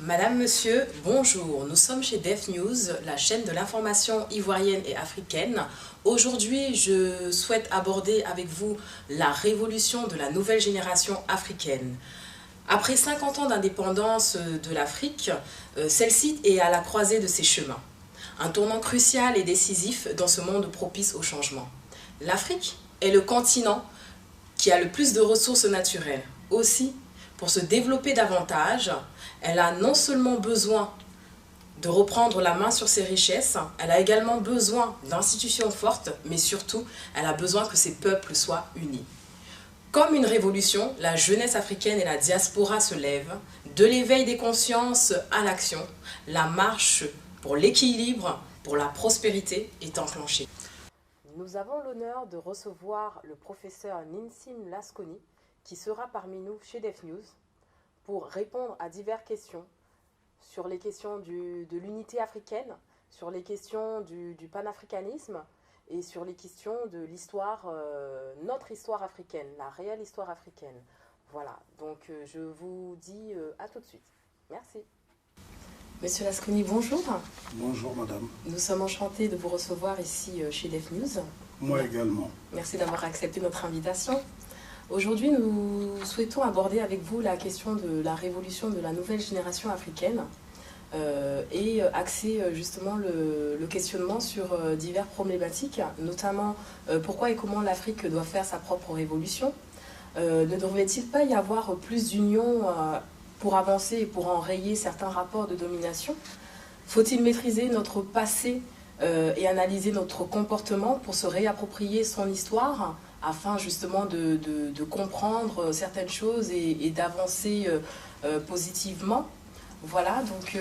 Madame, Monsieur, bonjour. Nous sommes chez Def News, la chaîne de l'information ivoirienne et africaine. Aujourd'hui, je souhaite aborder avec vous la révolution de la nouvelle génération africaine. Après 50 ans d'indépendance de l'Afrique, celle-ci est à la croisée de ses chemins. Un tournant crucial et décisif dans ce monde propice au changement. L'Afrique est le continent qui a le plus de ressources naturelles. Aussi, pour se développer davantage, elle a non seulement besoin de reprendre la main sur ses richesses, elle a également besoin d'institutions fortes, mais surtout, elle a besoin que ses peuples soient unis. Comme une révolution, la jeunesse africaine et la diaspora se lèvent, de l'éveil des consciences à l'action, la marche pour l'équilibre, pour la prospérité est enclenchée. Nous avons l'honneur de recevoir le professeur Ninsim Lasconi, qui sera parmi nous chez Def News, pour répondre à diverses questions sur les questions de l'unité africaine, sur les questions du panafricanisme et sur les questions de l'histoire, notre histoire africaine, la réelle histoire africaine. Voilà, donc je vous dis à tout de suite. Merci. Monsieur Lasconi, bonjour. Bonjour madame. Nous sommes enchantés de vous recevoir ici chez Def News. Moi également. Merci d'avoir accepté notre invitation. Aujourd'hui, nous souhaitons aborder avec vous la question de la révolution de la nouvelle génération africaine et axer justement le questionnement sur diverses problématiques, notamment pourquoi et comment l'Afrique doit faire sa propre révolution. Ne devrait-il pas y avoir plus d'union pour avancer et pour enrayer certains rapports de domination? Faut-il maîtriser notre passé et analyser notre comportement pour se réapproprier son histoire afin justement de comprendre certaines choses et d'avancer positivement? Voilà, donc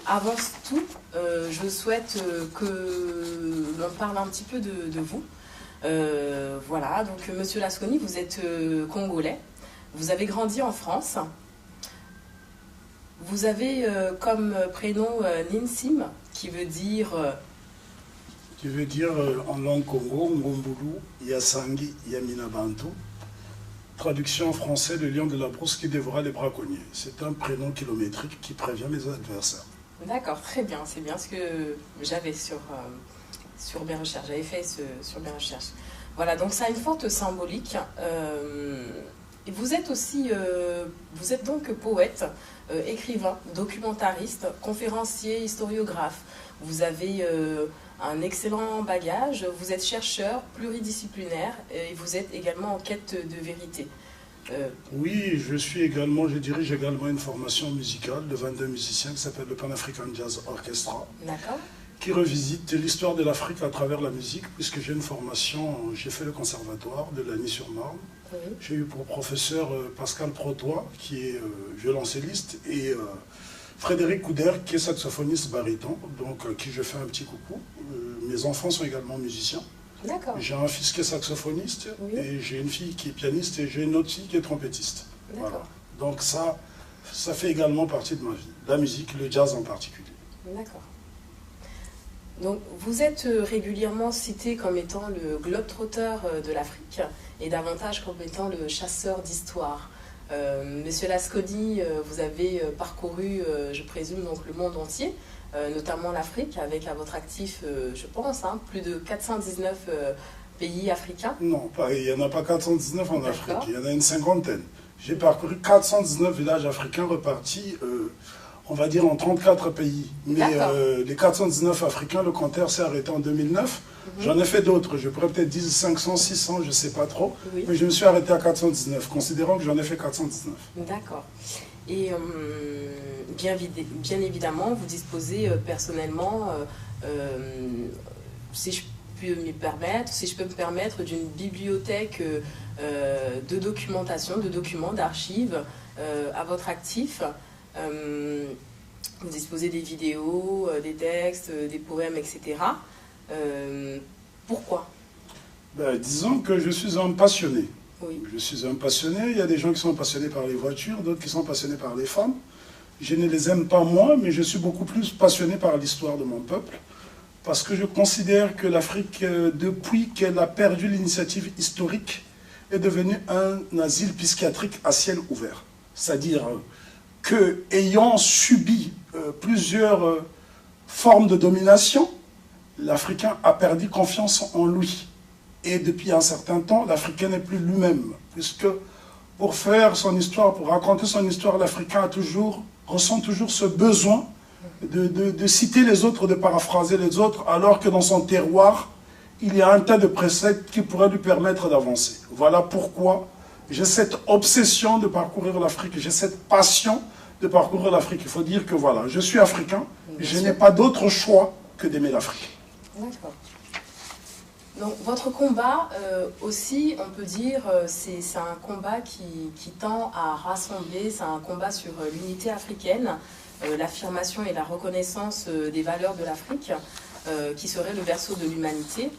avant tout, je souhaite que l'on parle un petit peu de vous. Voilà, donc Monsieur Lasconi, vous êtes congolais, vous avez grandi en France, vous avez comme prénom Ninsim, qui veut dire... en langue Congo, Ngombulu, Yasangi, Yamina Bantu. Traduction en français, le lion de la brousse qui dévora les braconniers. C'est un prénom kilométrique qui prévient mes adversaires. D'accord, très bien. C'est bien ce que j'avais sur mes recherches. J'avais fait sur mes recherches. Voilà, donc ça a une forte symbolique. Et vous êtes aussi, vous êtes donc poète, écrivain, documentariste, conférencier, historiographe. Vous avez un excellent bagage, vous êtes chercheur pluridisciplinaire et vous êtes également en quête de vérité. Oui, je dirige également une formation musicale de 22 musiciens qui s'appelle le Pan African Jazz Orchestra. D'accord. Qui revisite l'histoire de l'Afrique à travers la musique, puisque j'ai une formation, j'ai fait le conservatoire de Lagny-sur-Marne. Oui. J'ai eu pour professeur Pascal Protois, qui est violoncelliste, et Frédéric Couder, qui est saxophoniste baryton, donc à qui je fais un petit coucou. Mes enfants sont également musiciens. D'accord. J'ai un fils qui est saxophoniste, oui. Et j'ai une fille qui est pianiste, et j'ai une autre fille qui est trompettiste. Voilà. Donc ça fait également partie de ma vie, la musique, le jazz en particulier. D'accord. Donc, vous êtes régulièrement cité comme étant le globe-trotter de l'Afrique et davantage comme étant le chasseur d'histoire. Monsieur Lasconi, vous avez parcouru, je présume, donc le monde entier, notamment l'Afrique, avec à votre actif, je pense, plus de 419 pays africains. Non, il n'y en a pas 419 en Afrique, il y en a une cinquantaine. J'ai parcouru 419 villages africains repartis... on va dire en 34 pays. Mais les 419 africains, le compteur s'est arrêté en 2009. J'en ai fait d'autres, je pourrais peut-être dire 500, 600, je ne sais pas trop. Oui. Mais je me suis arrêté à 419, considérant que j'en ai fait 419. D'accord. Et bien évidemment, vous disposez personnellement, si je peux me permettre, d'une bibliothèque de documentation, de documents, d'archives à votre actif. Vous disposez des vidéos, des textes, des poèmes, etc. Pourquoi? Disons que je suis un passionné. Oui. Je suis un passionné. Il y a des gens qui sont passionnés par les voitures, d'autres qui sont passionnés par les femmes. Je ne les aime pas moi, mais je suis beaucoup plus passionné par l'histoire de mon peuple. Parce que je considère que l'Afrique, depuis qu'elle a perdu l'initiative historique, est devenue un asile psychiatrique à ciel ouvert. C'est-à-dire qu'ayant subi plusieurs formes de domination, l'Africain a perdu confiance en lui. Et depuis un certain temps, l'Africain n'est plus lui-même, puisque pour faire son histoire, pour raconter son histoire, l'Africain ressent toujours ce besoin de citer les autres, de paraphraser les autres, alors que dans son terroir, il y a un tas de préceptes qui pourraient lui permettre d'avancer. Voilà pourquoi j'ai cette obsession de parcourir l'Afrique, j'ai cette passion de parcourir l'Afrique. Il faut dire que voilà, je suis africain, je n'ai pas d'autre choix que d'aimer l'Afrique. D'accord. Donc votre combat aussi, on peut dire, c'est un combat qui tend à rassembler, c'est un combat sur l'unité africaine, l'affirmation et la reconnaissance des valeurs de l'Afrique, qui serait le berceau de l'humanité.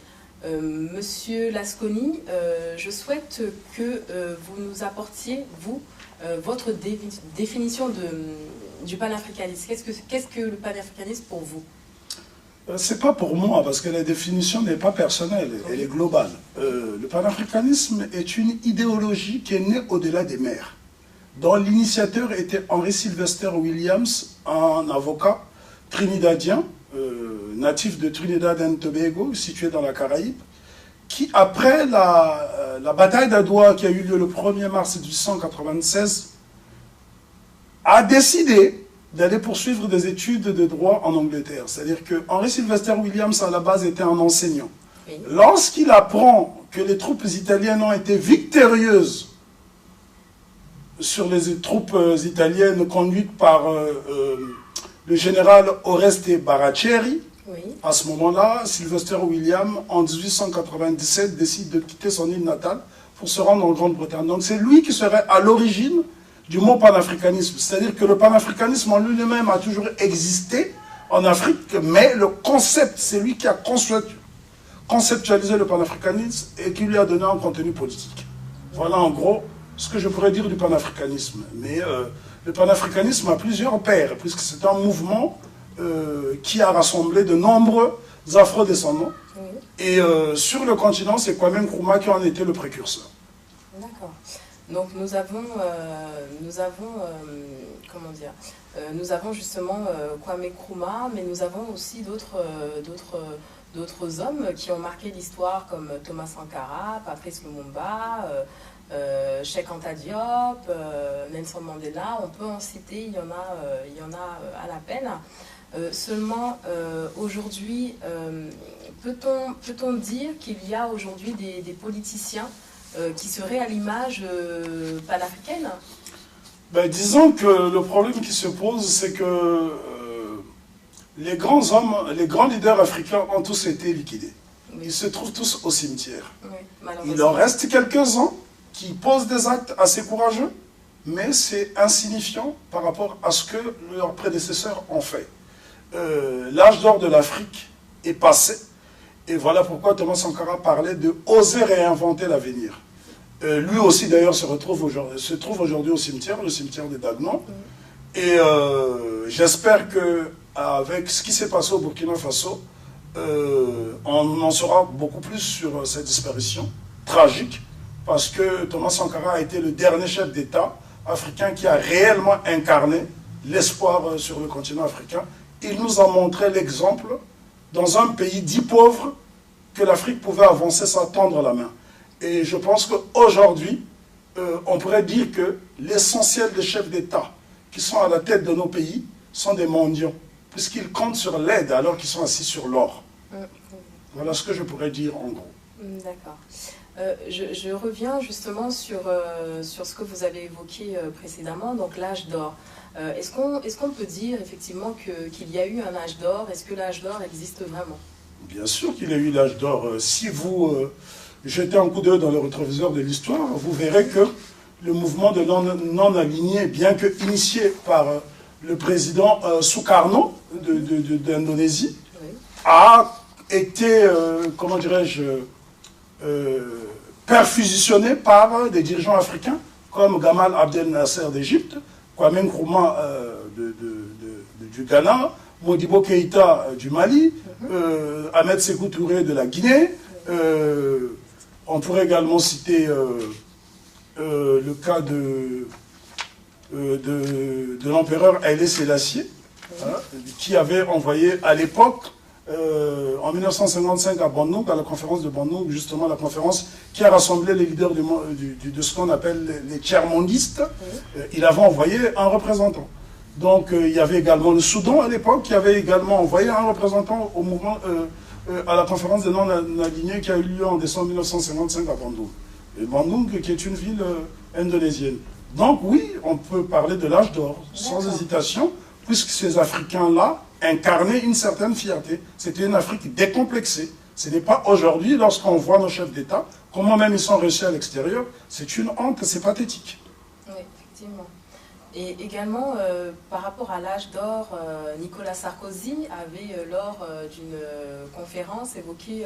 Monsieur Lasconi, je souhaite que vous nous apportiez, vous, votre définition du panafricanisme. Qu'est-ce que le panafricanisme pour vous? C'est pas pour moi, parce que la définition n'est pas personnelle, elle est globale. Le panafricanisme est une idéologie qui est née au-delà des mers, dont l'initiateur était Henry Sylvester Williams, un avocat trinidadien, natif de Trinidad and Tobago, situé dans la Caraïbe, qui, après la bataille d'Adwa qui a eu lieu le 1er mars 1896, a décidé d'aller poursuivre des études de droit en Angleterre. C'est-à-dire que Henry Sylvester Williams, à la base, était un enseignant. Oui. Lorsqu'il apprend que les troupes italiennes ont été victorieuses sur les troupes italiennes conduites par le général Oreste Baratieri, oui. À ce moment-là, Sylvester Williams, en 1897, décide de quitter son île natale pour se rendre en Grande-Bretagne. Donc c'est lui qui serait à l'origine du mot panafricanisme. C'est-à-dire que le panafricanisme en lui-même a toujours existé en Afrique, mais le concept, c'est lui qui a conceptualisé le panafricanisme et qui lui a donné un contenu politique. Voilà en gros ce que je pourrais dire du panafricanisme. Mais le panafricanisme a plusieurs pères, puisque c'est un mouvement qui a rassemblé de nombreux afro-descendants. Oui. Et sur le continent, c'est Kwame Nkrumah qui en était le précurseur. D'accord. Donc nous avons justement Kwame Nkrumah, mais nous avons aussi d'autres hommes qui ont marqué l'histoire, comme Thomas Sankara, Patrice Lumumba, Cheikh Anta Diop, Nelson Mandela. On peut en citer, il y en a à l'appel. Seulement, aujourd'hui, peut-on dire qu'il y a aujourd'hui des politiciens qui seraient à l'image panafricaine? Ben, disons que le problème qui se pose, c'est que les grands hommes, les grands leaders africains ont tous été liquidés. Oui. Ils se trouvent tous au cimetière. Oui, il en reste quelques-uns qui posent des actes assez courageux, mais c'est insignifiant par rapport à ce que leurs prédécesseurs ont fait. L'âge d'or de l'Afrique est passé, et voilà pourquoi Thomas Sankara parlait de oser réinventer l'avenir. Lui aussi d'ailleurs se trouve aujourd'hui au cimetière, le cimetière de Dagnon, et j'espère qu'avec ce qui s'est passé au Burkina Faso, on en saura beaucoup plus sur cette disparition tragique, parce que Thomas Sankara a été le dernier chef d'État africain qui a réellement incarné l'espoir sur le continent africain. Il nous a montré l'exemple, dans un pays dit pauvre, que l'Afrique pouvait avancer sans tendre la main. Et je pense qu'aujourd'hui, on pourrait dire que l'essentiel des chefs d'État qui sont à la tête de nos pays sont des mendiants, puisqu'ils comptent sur l'aide alors qu'ils sont assis sur l'or. Voilà ce que je pourrais dire en gros. D'accord. Je reviens justement sur ce que vous avez évoqué précédemment, donc l'âge d'or. Est-ce qu'on peut dire effectivement qu'il y a eu un âge d'or? Est-ce que l'âge d'or existe vraiment? Bien sûr qu'il y a eu l'âge d'or. Si vous jetez un coup d'œil dans le rétroviseur de l'histoire, vous verrez que le mouvement de non-aligné, bien que initié par le président Sukarno d'Indonésie, oui. A été, comment dirais-je, perfusionné par des dirigeants africains comme Gamal Abdel Nasser d'Égypte, Kwame Nkrumah du Ghana, Modibo Keïta du Mali, Ahmed Sékou Touré de la Guinée. On pourrait également citer le cas de l'empereur Haïlé Sélassié, hein, qui avait envoyé à l'époque, en 1955 à Bandung, à la conférence de Bandung, justement la conférence qui a rassemblé les leaders de ce qu'on appelle les tiers-mondistes, il avait envoyé un représentant. Donc il y avait également le Soudan à l'époque, qui avait également envoyé un représentant au mouvement, à la conférence des non-alignés qui a eu lieu en décembre 1955 à Bandung. Et Bandung qui est une ville indonésienne. Donc oui, on peut parler de l'âge d'or, sans hésitation, puisque ces Africains-là incarnaient une certaine fierté. C'était une Afrique décomplexée. Ce n'est pas aujourd'hui, lorsqu'on voit nos chefs d'État, comment même ils sont réussis à l'extérieur, c'est une honte, c'est pathétique. Oui, effectivement. Et également, par rapport à l'âge d'or, Nicolas Sarkozy avait, lors d'une conférence, évoqué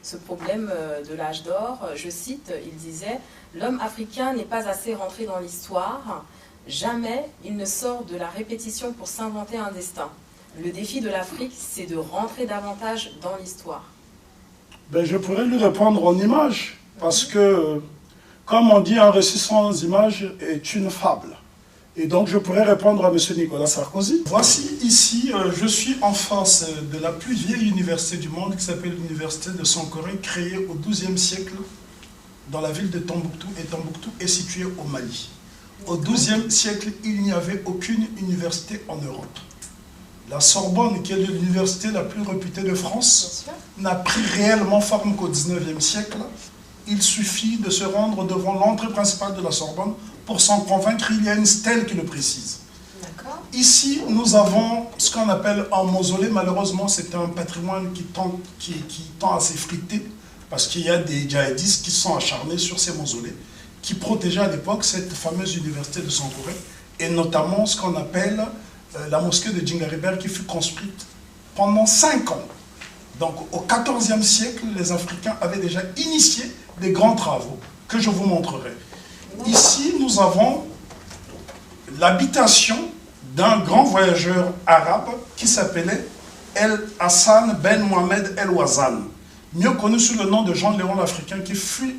ce problème de l'âge d'or. Je cite, il disait « L'homme africain n'est pas assez rentré dans l'histoire. Jamais il ne sort de la répétition pour s'inventer un destin. Le défi de l'Afrique, c'est de rentrer davantage dans l'histoire. » Ben, je pourrais lui répondre en images, parce que, comme on dit, un récit sans image est une fable. Et donc, je pourrais répondre à M. Nicolas Sarkozy. Voici ici, je suis en face de la plus vieille université du monde, qui s'appelle l'université de Sankoré, créée au XIIe siècle dans la ville de Tombouctou. Et Tombouctou est située au Mali. Au XIIe siècle, il n'y avait aucune université en Europe. La Sorbonne, qui est l'université la plus réputée de France, n'a pris réellement forme qu'au XIXe siècle. Il suffit de se rendre devant l'entrée principale de la Sorbonne pour s'en convaincre, il y a une stèle qui le précise. Ici, nous avons ce qu'on appelle un mausolée. Malheureusement, c'est un patrimoine qui tend à s'effriter parce qu'il y a des djihadistes qui sont acharnés sur ces mausolées, qui protégeaient à l'époque cette fameuse université de Sankoré, et notamment ce qu'on appelle la mosquée de Djingaribert, qui fut construite pendant 5 ans. Donc, au XIVe siècle, les Africains avaient déjà initié des grands travaux que je vous montrerai. Ici, nous avons l'habitation d'un grand voyageur arabe qui s'appelait El Hassan Ben Mohamed El Ouazan, mieux connu sous le nom de Jean-Léon l'Africain, qui fut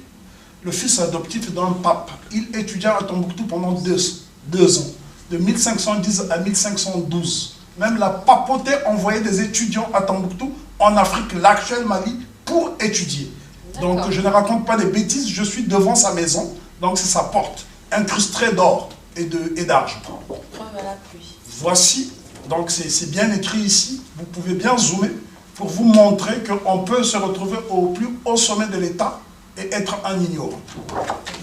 le fils adoptif d'un pape. Il étudia à Tombouctou pendant 2 ans, de 1510 à 1512. Même la papauté envoyait des étudiants à Tombouctou, en Afrique, l'actuel Mali, pour étudier. Donc je ne raconte pas des bêtises, je suis devant sa maison. Donc c'est sa porte, incrustée d'or et d'argent. Voici, donc c'est bien écrit ici, vous pouvez bien zoomer pour vous montrer qu'on peut se retrouver au plus haut sommet de l'État et être un ignorant.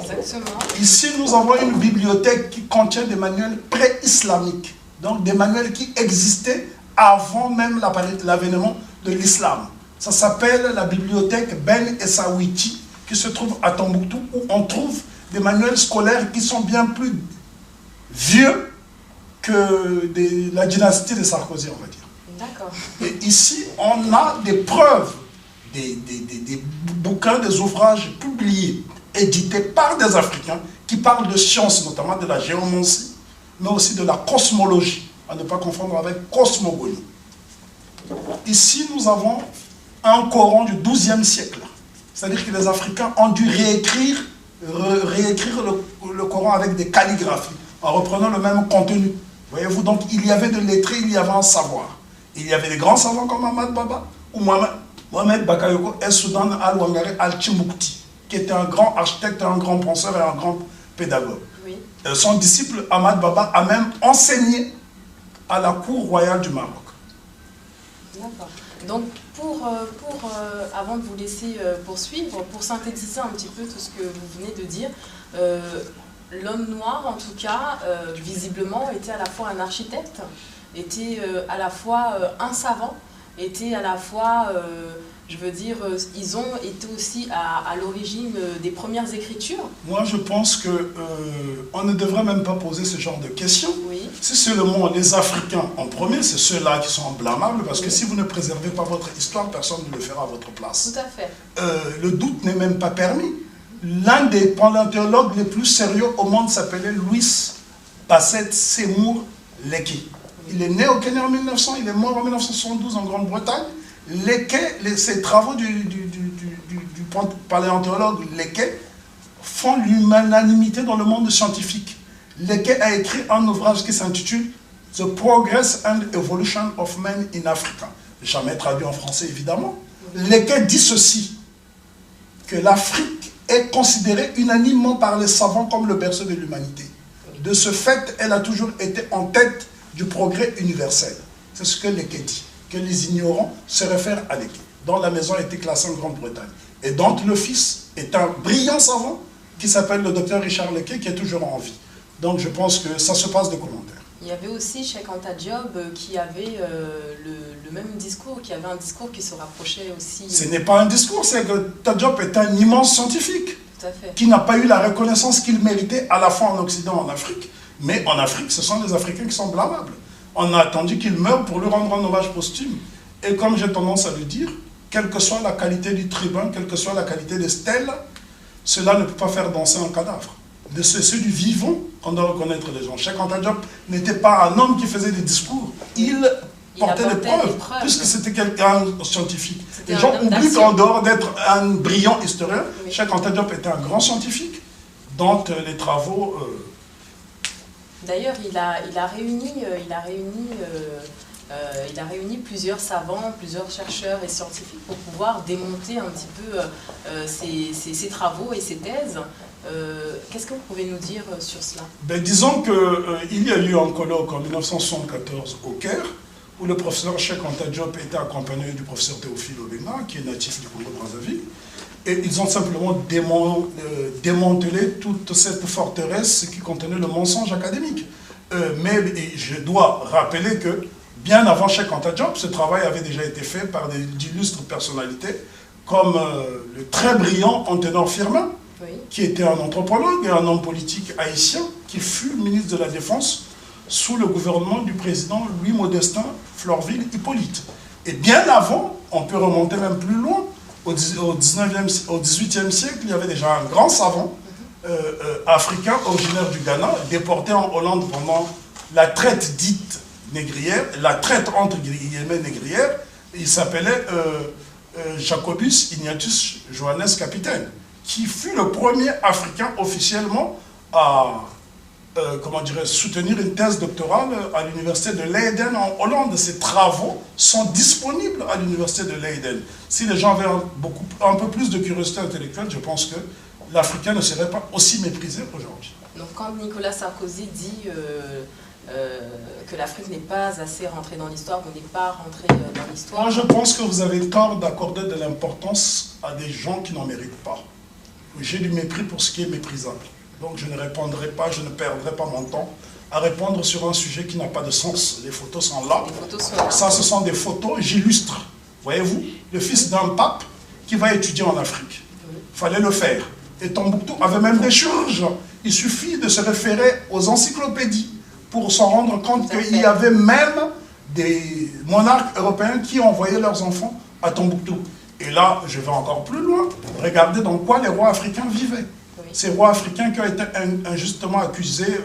Exactement. Ici, nous avons une bibliothèque qui contient des manuels pré-islamiques, donc des manuels qui existaient avant même l'avènement de l'islam. Ça s'appelle la bibliothèque Ben Essaouiti, qui se trouve à Tombouctou, où on trouve des manuels scolaires qui sont bien plus vieux que la dynastie de Sarkozy, on va dire. D'accord. Et ici, on a des preuves, des bouquins, des ouvrages publiés, édités par des Africains, qui parlent de sciences, notamment de la géomancie, mais aussi de la cosmologie, à ne pas confondre avec cosmogonie. Ici, nous avons un Coran du XIIe siècle. C'est-à-dire que les Africains ont dû réécrire le Coran avec des calligraphies, en reprenant le même contenu. Voyez-vous, donc il y avait de lettrés, il y avait un savoir. Il y avait des grands savants comme Ahmad Baba ou Mohamed Bakayoko et Soudan Al-Wangari Al-Chimbukti, qui était un grand architecte, un grand penseur et un grand pédagogue. Oui. Son disciple Ahmad Baba a même enseigné à la cour royale du Maroc. D'accord. Donc, avant de vous laisser poursuivre, pour synthétiser un petit peu tout ce que vous venez de dire, l'homme noir, en tout cas, visiblement, était à la fois un architecte, était à la fois un savant, était à la fois, je veux dire, ils ont été aussi à l'origine des premières écritures. Moi, je pense qu'on ne devrait même pas poser ce genre de questions. Oui. Si seulement les Africains en premier, c'est ceux-là qui sont blâmables, parce que si vous ne préservez pas votre histoire, personne ne le fera à votre place. Tout à fait. Le doute n'est même pas permis. L'un des paléontologues les plus sérieux au monde s'appelait Louis Passet Seymour Leakey. Il est né au Kenya en 1900, il est mort en 1972 en Grande-Bretagne. Ces travaux du paléontologue Leakey font l'unanimité dans le monde scientifique. Lequel a écrit un ouvrage qui s'intitule The Progress and Evolution of Man in Africa. Jamais traduit en français, évidemment. Lequel dit ceci, que l'Afrique est considérée unanimement par les savants comme le berceau de l'humanité. De ce fait, elle a toujours été en tête du progrès universel. C'est ce que Lequel dit, que les ignorants se réfèrent à Lequel, dont la maison a été classée en Grande-Bretagne. Et dont le fils est un brillant savant qui s'appelle le docteur Richard Lequel, qui est toujours en vie. Donc je pense que ça se passe de commentaires. Il y avait aussi Cheikh Anta Diop qui avait le même discours, qui avait un discours qui se rapprochait aussi... Ce n'est pas un discours, c'est que Anta Diop est un immense scientifique qui n'a pas eu la reconnaissance qu'il méritait à la fois en Occident et en Afrique. Mais en Afrique, ce sont les Africains qui sont blâmables. On a attendu qu'il meure pour lui rendre un hommage posthume. Et comme j'ai tendance à le dire, quelle que soit la qualité du tribun, quelle que soit la qualité des stèles, cela ne peut pas faire danser un cadavre. C'est ceux du vivant qu'on doit reconnaître les gens. Cheikh Anta Diop n'était pas un homme qui faisait des discours. Il portait des preuves, puisque c'était quelqu'un scientifique. Les gens oublient qu'en dehors d'être un brillant historien, Cheikh Anta Diop était un grand scientifique, dont les travaux... D'ailleurs, il a réuni plusieurs savants, plusieurs chercheurs et scientifiques pour pouvoir démonter un petit peu ses travaux et ses thèses. Qu'est-ce que vous pouvez nous dire sur cela? Disons qu'il y a eu un colloque en 1974 au Caire, où le professeur Cheikh Anta Diop était accompagné du professeur Théophile Obenga, qui est natif du Congo-Brazzaville, et ils ont simplement démantelé toute cette forteresse qui contenait le mensonge académique. Mais je dois rappeler que, bien avant Cheikh Anta Diop, ce travail avait déjà été fait par d'illustres personnalités, comme le très brillant Anténor Firmin, qui était un anthropologue et un homme politique haïtien, qui fut ministre de la Défense sous le gouvernement du président Louis Modestin Florville Hippolyte. Et bien avant, on peut remonter même plus loin, au XVIIIe siècle, il y avait déjà un grand savant africain originaire du Ghana, déporté en Hollande pendant la traite dite négrière, la traite entre guillemets négrière. Il s'appelait Jacobus Ignatius Johannes Capitaine, qui fut le premier Africain officiellement à soutenir une thèse doctorale à l'université de Leiden en Hollande. Ces travaux sont disponibles à l'université de Leiden. Si les gens avaient un peu plus de curiosité intellectuelle, je pense que l'Africain ne serait pas aussi méprisé aujourd'hui. Donc quand Nicolas Sarkozy dit que l'Afrique n'est pas assez rentrée dans l'histoire, ou n'est pas rentrée dans l'histoire... Moi, je pense que vous avez tort d'accorder de l'importance à des gens qui n'en méritent pas. J'ai du mépris pour ce qui est méprisable. Donc je ne répondrai pas, je ne perdrai pas mon temps à répondre sur un sujet qui n'a pas de sens. Les photos sont là. Les photos sont là. Ça, ce sont des photos, j'illustre. Voyez-vous, le fils d'un pape qui va étudier en Afrique. Il fallait le faire. Et Tombouctou avait même des chirurgiens. Il suffit de se référer aux encyclopédies pour s'en rendre compte qu'il y avait même des monarques européens qui envoyaient leurs enfants à Tombouctou. Et là, je vais encore plus loin. Regardez dans quoi les rois africains vivaient. Ces rois africains qui ont été injustement accusés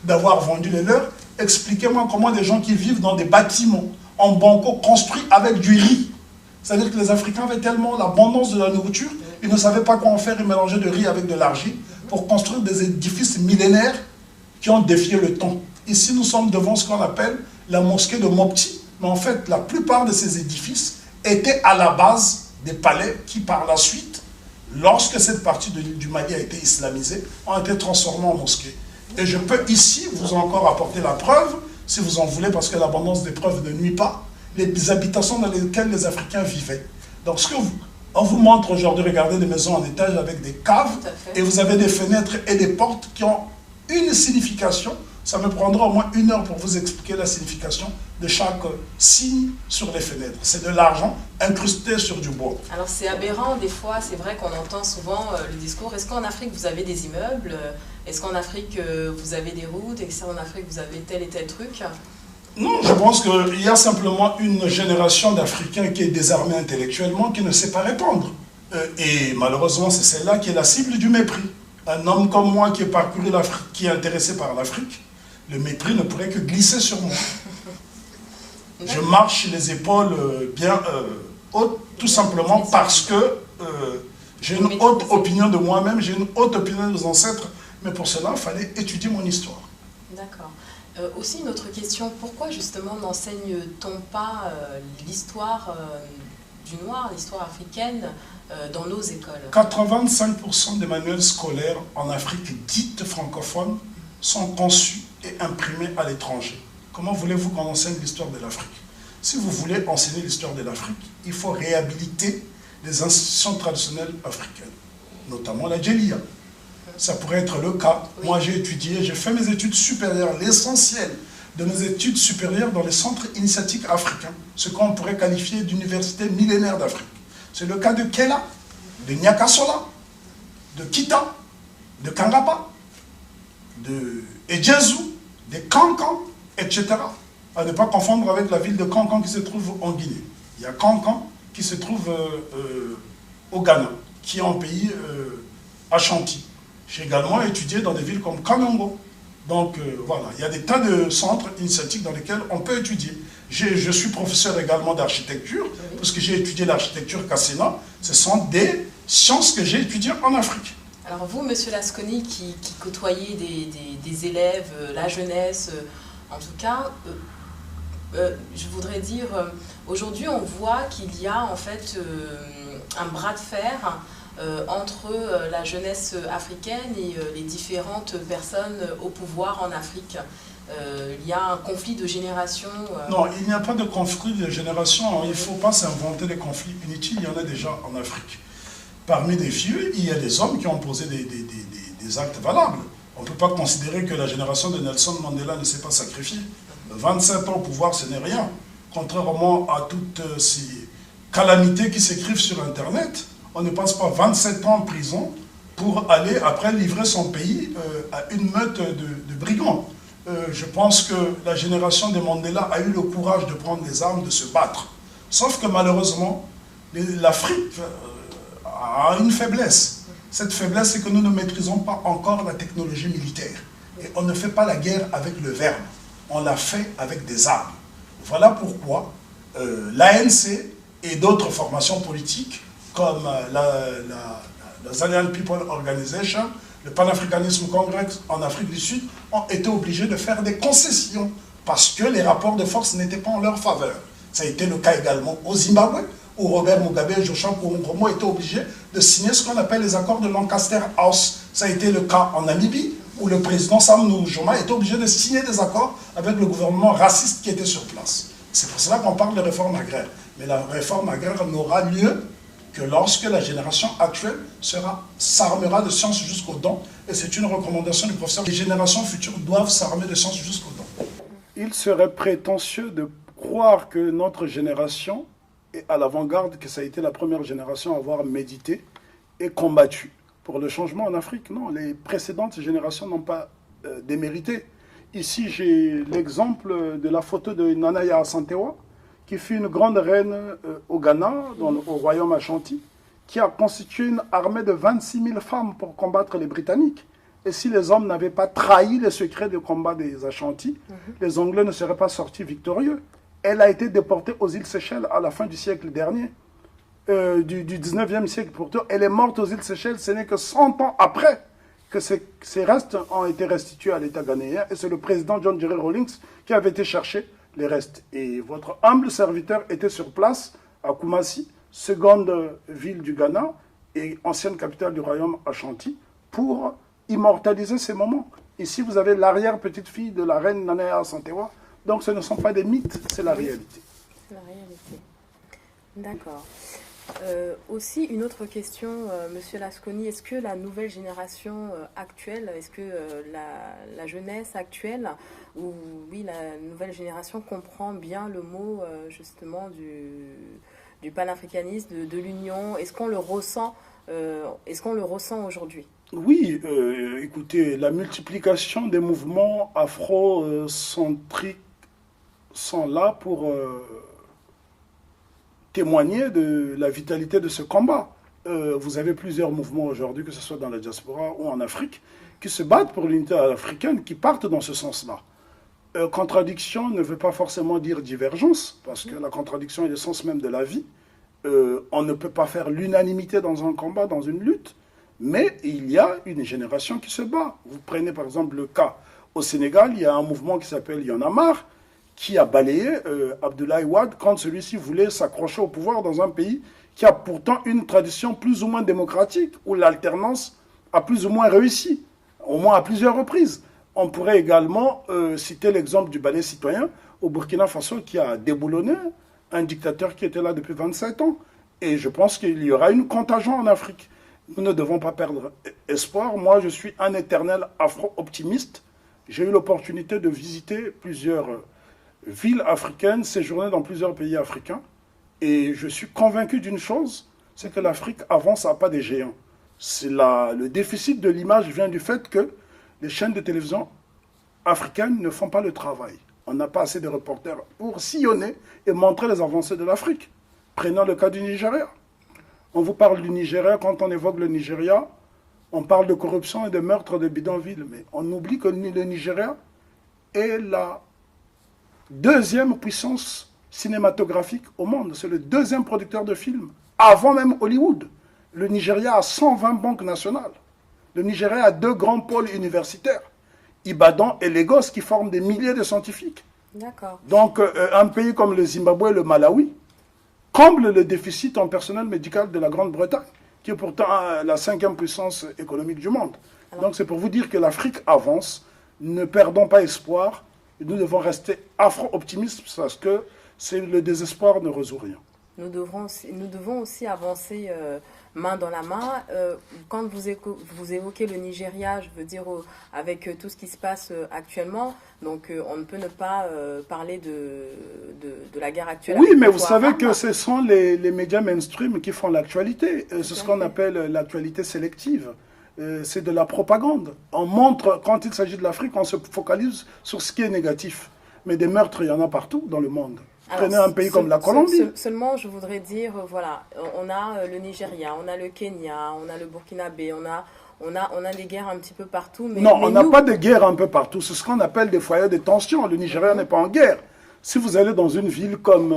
d'avoir vendu les leurs, expliquez-moi comment des gens qui vivent dans des bâtiments en banco construits avec du riz. C'est-à-dire que les Africains avaient tellement l'abondance de la nourriture, ils ne savaient pas quoi en faire, ils mélangeaient de riz avec de l'argile pour construire des édifices millénaires qui ont défié le temps. Ici, nous sommes devant ce qu'on appelle la mosquée de Mopti, mais en fait, la plupart de ces édifices étaient à la base des palais qui, par la suite, lorsque cette partie du Mali a été islamisée, ont été transformés en mosquées. Et je peux ici vous encore apporter la preuve, si vous en voulez, parce que l'abondance des preuves ne nuit pas, les habitations dans lesquelles les Africains vivaient. Donc, on vous montre aujourd'hui, regardez des maisons en étage avec des caves, et vous avez des fenêtres et des portes qui ont une signification. Ça me prendra au moins 1 heure pour vous expliquer la signification de chaque signe sur les fenêtres. C'est de l'argent incrusté sur du bois. Alors c'est aberrant, des fois, c'est vrai qu'on entend souvent le discours, est-ce qu'en Afrique vous avez des immeubles? Est-ce qu'en Afrique vous avez des routes? Est-ce qu'en Afrique vous avez tel et tel truc? Non, je pense qu'il y a simplement une génération d'Africains qui est désarmée intellectuellement, qui ne sait pas répondre. Et malheureusement, c'est celle-là qui est la cible du mépris. Un homme comme moi qui est parcouru l'Afrique, qui est intéressé par l'Afrique, le mépris ne pourrait que glisser sur moi. Je marche les épaules bien hautes, tout simplement parce que j'ai une haute opinion de moi-même, j'ai une haute opinion de nos ancêtres, mais pour cela, il fallait étudier mon histoire. D'accord. Aussi une autre question, pourquoi justement n'enseigne-t-on pas l'histoire du noir, l'histoire africaine dans nos écoles? 85% des manuels scolaires en Afrique dite francophone sont conçus et imprimés à l'étranger. Comment voulez-vous qu'on enseigne l'histoire de l'Afrique? Si vous voulez enseigner l'histoire de l'Afrique, il faut réhabiliter les institutions traditionnelles africaines, notamment la Djelia. Ça pourrait être le cas. Oui. Moi, j'ai étudié, j'ai fait mes études supérieures, l'essentiel de mes études supérieures dans les centres initiatiques africains, ce qu'on pourrait qualifier d'université millénaire d'Afrique. C'est le cas de Kela, de Nyakasola, de Kita, de Kangapa, de Edjezu, de Kankan, etc. À ne pas confondre avec la ville de Kankan qui se trouve en Guinée. Il y a Kankan qui se trouve au Ghana, qui est un pays Ashanti. J'ai également étudié dans des villes comme Kanongo. Donc voilà, il y a des tas de centres initiatiques dans lesquels on peut étudier. Je suis professeur également d'architecture, parce que j'ai étudié l'architecture Cassena. Ce sont des sciences que j'ai étudiées en Afrique. Alors vous, Monsieur Lasconi, qui côtoyez des élèves, la jeunesse, en tout cas, je voudrais dire, aujourd'hui on voit qu'il y a en fait un bras de fer entre la jeunesse africaine et les différentes personnes au pouvoir en Afrique. Il y a un conflit de génération. Non, il n'y a pas de conflit de génération. Il ne faut pas s'inventer des conflits inutiles. Il y en a déjà en Afrique. Parmi les vieux, il y a des hommes qui ont posé des actes valables. On ne peut pas considérer que la génération de Nelson Mandela ne s'est pas sacrifiée. 27 ans au pouvoir, ce n'est rien. Contrairement à toutes ces calamités qui s'écrivent sur Internet, on ne passe pas 27 ans en prison pour aller après livrer son pays à une meute de brigands. Je pense que la génération de Mandela a eu le courage de prendre des armes, de se battre. Sauf que malheureusement, l'Afrique a une faiblesse. Cette faiblesse, c'est que nous ne maîtrisons pas encore la technologie militaire. Et on ne fait pas la guerre avec le verbe. On la fait avec des armes. Voilà pourquoi l'ANC et d'autres formations politiques comme la Zambian People Organization, le Pan-Africanisme Congress en Afrique du Sud, ont été obligés de faire des concessions parce que les rapports de force n'étaient pas en leur faveur. Ça a été le cas également au Zimbabwe, où Robert Mugabe et Joshua Nkomo étaient obligés de signer ce qu'on appelle les accords de Lancaster House. Ça a été le cas en Namibie, où le président Sam Nujoma était obligé de signer des accords avec le gouvernement raciste qui était sur place. C'est pour cela qu'on parle de réforme agraire. Mais la réforme agraire n'aura lieu que lorsque la génération actuelle s'armera de sciences jusqu'aux dents. Et c'est une recommandation du professeur. Les générations futures doivent s'armer de sciences jusqu'aux dents. Il serait prétentieux de croire que notre génération est à l'avant-garde, que ça a été la première génération à avoir médité et combattu pour le changement en Afrique. Non, les précédentes générations n'ont pas démérité. Ici, j'ai l'exemple de la photo de Nana Asantewa, qui fut une grande reine au Ghana, au royaume Ashanti, qui a constitué une armée de 26 000 femmes pour combattre les Britanniques. Et si les hommes n'avaient pas trahi les secrets de combat des Ashanti, les Anglais ne seraient pas sortis victorieux. Elle a été déportée aux îles Seychelles à la fin du siècle dernier, du 19e siècle pourtant. Elle est morte aux îles Seychelles, ce n'est que 100 ans après que ces restes ont été restitués à l'État ghanéen. Et c'est le président John Jerry Rawlings qui avait été chercher les restes. Et votre humble serviteur était sur place à Kumasi, seconde ville du Ghana et ancienne capitale du royaume Ashanti, pour immortaliser ces moments. Ici, vous avez l'arrière-petite-fille de la reine Nana Asantewa. Donc ce ne sont pas des mythes, c'est la réalité. C'est la réalité. D'accord. Aussi, une autre question, Monsieur Lasconi, est-ce que la nouvelle génération actuelle, est-ce que la jeunesse actuelle, ou oui, la nouvelle génération comprend bien le mot justement du panafricanisme, de l'union? Est-ce qu'on le ressent, aujourd'hui? Oui, écoutez, la multiplication des mouvements afrocentriques sont là pour témoigner de la vitalité de ce combat. Vous avez plusieurs mouvements aujourd'hui, que ce soit dans la diaspora ou en Afrique, qui se battent pour l'unité africaine, qui partent dans ce sens-là. Contradiction ne veut pas forcément dire divergence, parce que la contradiction est le sens même de la vie. On ne peut pas faire l'unanimité dans un combat, dans une lutte, mais il y a une génération qui se bat. Vous prenez par exemple le cas Au Sénégal, il y a un mouvement qui s'appelle Y en a marre, qui a balayé Abdoulaye Wade quand celui-ci voulait s'accrocher au pouvoir dans un pays qui a pourtant une tradition plus ou moins démocratique, où l'alternance a plus ou moins réussi, au moins à plusieurs reprises. On pourrait également citer l'exemple du balai citoyen au Burkina Faso qui a déboulonné un dictateur qui était là depuis 27 ans. Et je pense qu'il y aura une contagion en Afrique. Nous ne devons pas perdre espoir. Moi, je suis un éternel afro-optimiste. J'ai eu l'opportunité de visiter plusieurs villes africaines, séjourner dans plusieurs pays africains. Et je suis convaincu d'une chose, c'est que l'Afrique avance à pas des géants. Le déficit de l'image vient du fait que les chaînes de télévision africaines ne font pas le travail. On n'a pas assez de reporters pour sillonner et montrer les avancées de l'Afrique. Prenons le cas du Nigeria. On vous parle du Nigeria, quand on évoque le Nigeria, on parle de corruption et de meurtre de bidonville. Mais on oublie que le Nigeria est la deuxième puissance cinématographique au monde. C'est le deuxième producteur de films, avant même Hollywood. Le Nigeria a 120 banques nationales. Le Nigeria a 2 grands pôles universitaires, Ibadan et Lagos, qui forment des milliers de scientifiques. D'accord. Donc, un pays comme le Zimbabwe et le Malawi comble le déficit en personnel médical de la Grande-Bretagne, qui est pourtant la 5e puissance économique du monde. Alors, donc, c'est pour vous dire que l'Afrique avance. Ne perdons pas espoir. Nous devons rester afro-optimistes parce que le désespoir ne résout rien. Nous devons aussi avancer main dans la main. Quand vous évoquez le Nigeria, je veux dire avec tout ce qui se passe actuellement, donc on ne peut ne pas parler de la guerre actuelle. Oui, mais vous savez que ce sont les médias mainstream qui font l'actualité. C'est ce qu'on appelle l'actualité sélective. C'est de la propagande. On montre, quand il s'agit de l'Afrique, on se focalise sur ce qui est négatif. Mais des meurtres, il y en a partout dans le monde. Prenez un pays comme la Colombie. Seulement, je voudrais dire, voilà, on a le Nigeria, on a le Kenya, on a le Burkinabé, on a des guerres un petit peu partout. Non, on n'a pas de guerre un peu partout. C'est ce qu'on appelle des foyers de tension. Le Nigeria n'est pas en guerre. Si vous allez dans une ville comme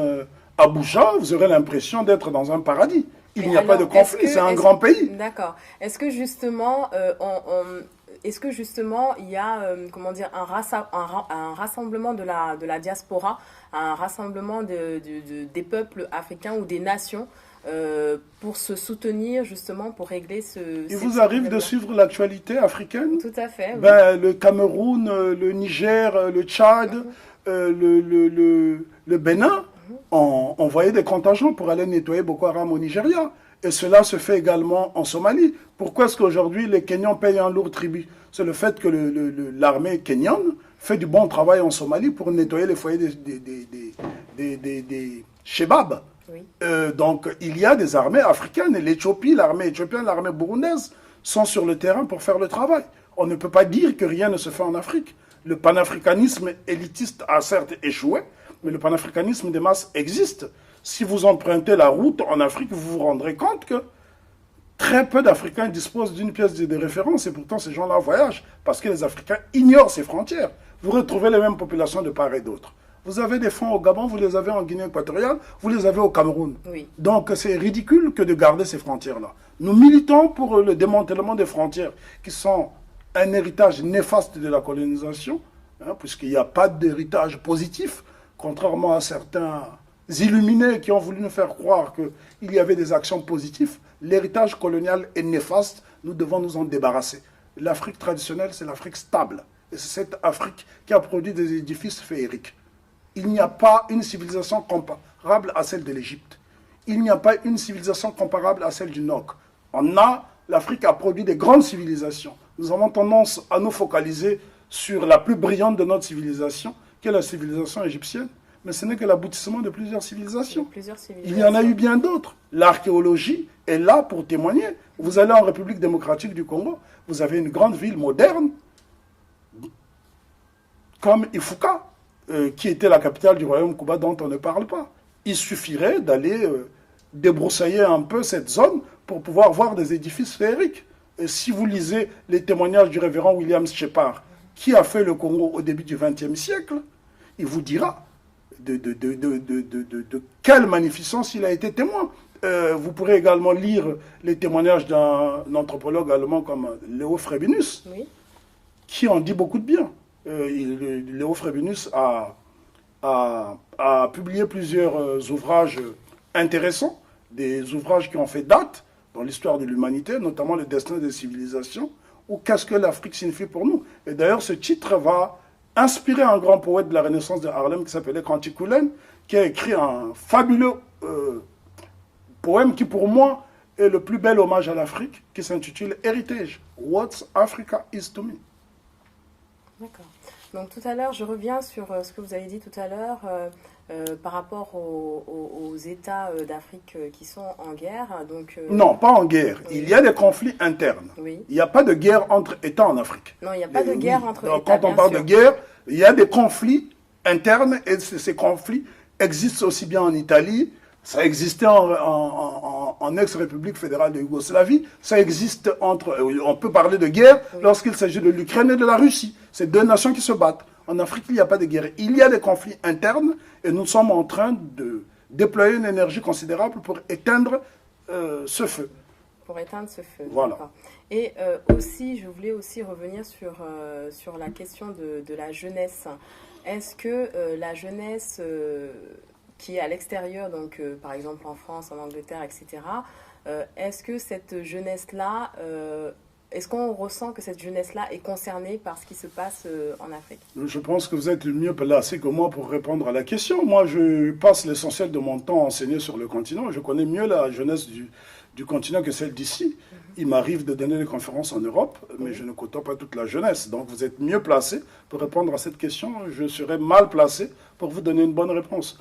Abuja, vous aurez l'impression d'être dans un paradis. Il n'y a pas de conflit, c'est un grand pays. D'accord. Est-ce que justement, il y a comment dire, un rassemblement de la diaspora, un rassemblement des peuples africains ou des nations pour se soutenir justement, pour régler Il vous arrive de suivre l'actualité africaine? Tout à fait. Oui. Le Cameroun, le Niger, le Tchad, le Bénin, on voyait des contingents pour aller nettoyer Boko Haram au Nigeria. Et cela se fait également en Somalie. Pourquoi est-ce qu'aujourd'hui les Kenyans payent un lourd tribut? C'est le fait que l'armée kenyane fait du bon travail en Somalie pour nettoyer les foyers des Shebabs. Oui. Donc il y a des armées africaines. Et l'Éthiopie, l'armée éthiopienne, l'armée burundaise sont sur le terrain pour faire le travail. On ne peut pas dire que rien ne se fait en Afrique. Le panafricanisme élitiste a certes échoué, mais le panafricanisme des masses existe. Si vous empruntez la route en Afrique, vous vous rendrez compte que très peu d'Africains disposent d'une pièce de référence et pourtant ces gens-là voyagent parce que les Africains ignorent ces frontières. Vous retrouvez les mêmes populations de part et d'autre. Vous avez des fonds au Gabon, vous les avez en Guinée équatoriale, vous les avez au Cameroun. Oui. Donc c'est ridicule que de garder ces frontières-là. Nous militons pour le démantèlement des frontières qui sont un héritage néfaste de la colonisation, puisqu'il n'y a pas d'héritage positif, contrairement à certains illuminés qui ont voulu nous faire croire qu'il y avait des actions positives. L'héritage colonial est néfaste, nous devons nous en débarrasser. L'Afrique traditionnelle, c'est l'Afrique stable. Et c'est cette Afrique qui a produit des édifices féeriques. Il n'y a pas une civilisation comparable à celle de l'Égypte. Il n'y a pas une civilisation comparable à celle du Nord. L'Afrique a produit des grandes civilisations. Nous avons tendance à nous focaliser sur la plus brillante de notre civilisation, qui est la civilisation égyptienne. Mais ce n'est que l'aboutissement de plusieurs civilisations. Il y en a eu bien d'autres. L'archéologie est là pour témoigner. Vous allez en République démocratique du Congo, vous avez une grande ville moderne, comme Ifuka, qui était la capitale du royaume Kuba dont on ne parle pas. Il suffirait d'aller débroussailler un peu cette zone pour pouvoir voir des édifices féeriques. Et si vous lisez les témoignages du révérend William Shepard, qui a fait le Congo au début du XXe siècle, il vous dira de quelle magnificence il a été témoin. Vous pourrez également lire les témoignages d'un anthropologue allemand comme Léo Frébinus, oui, qui en dit beaucoup de bien. Léo Frébinus a publié plusieurs ouvrages intéressants, des ouvrages qui ont fait date dans l'histoire de l'humanité, notamment le destin des civilisations, ou qu'est-ce que l'Afrique signifie pour nous. Et d'ailleurs, ce titre va inspirer un grand poète de la Renaissance de Harlem qui s'appelait Kantikoulen, qui a écrit un fabuleux poème qui, pour moi, est le plus bel hommage à l'Afrique, qui s'intitule Heritage, What Africa is to me. D'accord. Donc tout à l'heure, je reviens sur ce que vous avez dit tout à l'heure par rapport aux États d'Afrique qui sont en guerre. Donc, non, pas en guerre. Oui. Il y a des conflits internes. Oui. Il n'y a pas de guerre entre États en Afrique. Non, il n'y a pas de guerre entre États. Quand on parle de guerre, il y a des conflits internes et ces conflits existent aussi bien en Italie, ça existait en ex-République fédérale de Yougoslavie, ça existe on peut parler de guerre lorsqu'il s'agit de l'Ukraine et de la Russie. C'est deux nations qui se battent. En Afrique, il n'y a pas de guerre. Il y a des conflits internes et nous sommes en train de déployer une énergie considérable pour éteindre ce feu. Pour éteindre ce feu. Voilà. Et aussi, je voulais aussi revenir sur la question de la jeunesse. Est-ce que la jeunesse qui est à l'extérieur, donc par exemple en France, en Angleterre, etc., est-ce que cette jeunesse-là, est-ce qu'on ressent que cette jeunesse-là est concernée par ce qui se passe en Afrique? Je pense que vous êtes mieux placé que moi pour répondre à la question. Moi, je passe l'essentiel de mon temps à enseigner sur le continent. Je connais mieux la jeunesse du continent que celle d'ici. Il m'arrive de donner des conférences en Europe, mais je ne côtoie pas toute la jeunesse. Donc vous êtes mieux placé pour répondre à cette question. Je serais mal placé pour vous donner une bonne réponse.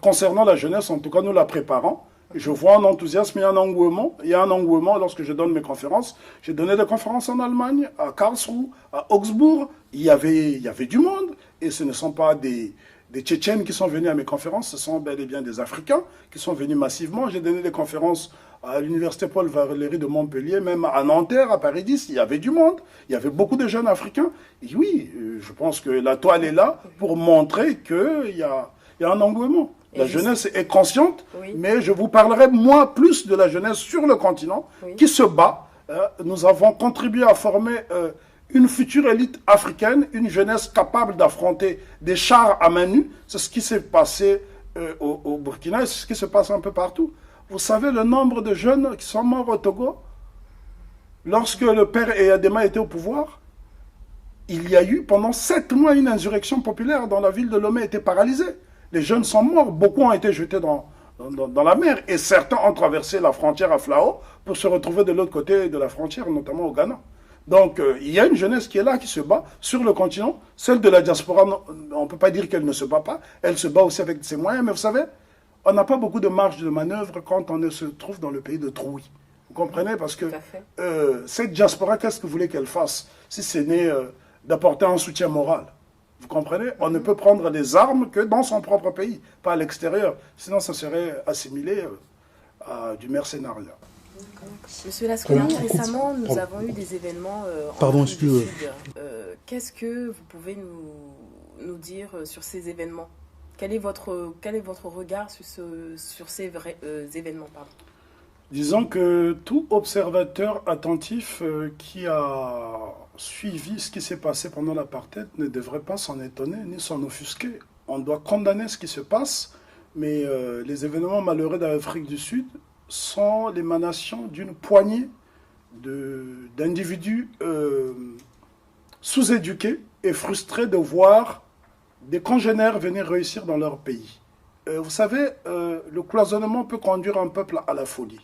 Concernant la jeunesse, en tout cas, nous la préparons. Je vois un enthousiasme et un engouement. Il y a un engouement lorsque je donne mes conférences. J'ai donné des conférences en Allemagne, à Karlsruhe, à Augsbourg. Il y avait du monde. Et ce ne sont pas des Tchétchènes qui sont venus à mes conférences, ce sont bel et bien des Africains qui sont venus massivement. J'ai donné des conférences à l'université Paul Valéry de Montpellier, même à Nanterre, à Paris 10, il y avait du monde. Il y avait beaucoup de jeunes Africains. Et oui, je pense que la toile est là pour montrer qu'il y a un engouement. La jeunesse est consciente, mais je vous parlerai, moi, plus de la jeunesse sur le continent qui se bat. Nous avons contribué à former une future élite africaine, une jeunesse capable d'affronter des chars à main nue. C'est ce qui s'est passé au Burkina et c'est ce qui se passe un peu partout. Vous savez le nombre de jeunes qui sont morts au Togo lorsque le père Eyadema était au pouvoir? Il y a eu pendant 7 mois une insurrection populaire dont la ville de Lomé était paralysée. Les jeunes sont morts, beaucoup ont été jetés dans la mer et certains ont traversé la frontière à Flao pour se retrouver de l'autre côté de la frontière, notamment au Ghana. Donc il y a une jeunesse qui est là, qui se bat sur le continent. Celle de la diaspora, on ne peut pas dire qu'elle ne se bat pas, elle se bat aussi avec ses moyens, mais vous savez, on n'a pas beaucoup de marge de manœuvre quand on se trouve dans le pays de Trouy. Vous comprenez? Parce que cette diaspora, qu'est-ce que vous voulez qu'elle fasse si ce n'est d'apporter un soutien moral? Vous comprenez? On ne peut prendre des armes que dans son propre pays, pas à l'extérieur. Sinon, ça serait assimilé à du mercenariat. Monsieur Lascoulin, récemment, nous avons eu des événements en Afrique du Sud. Qu'est-ce que vous pouvez nous dire sur ces événements? Quel est votre regard sur ces événements, pardon? Disons que tout observateur attentif qui a suivi ce qui s'est passé pendant l'apartheid ne devrait pas s'en étonner ni s'en offusquer. On doit condamner ce qui se passe, mais les événements malheureux d'Afrique du Sud sont l'émanation d'une poignée d'individus sous-éduqués et frustrés de voir des congénères venir réussir dans leur pays. Vous savez, le cloisonnement peut conduire un peuple à la folie.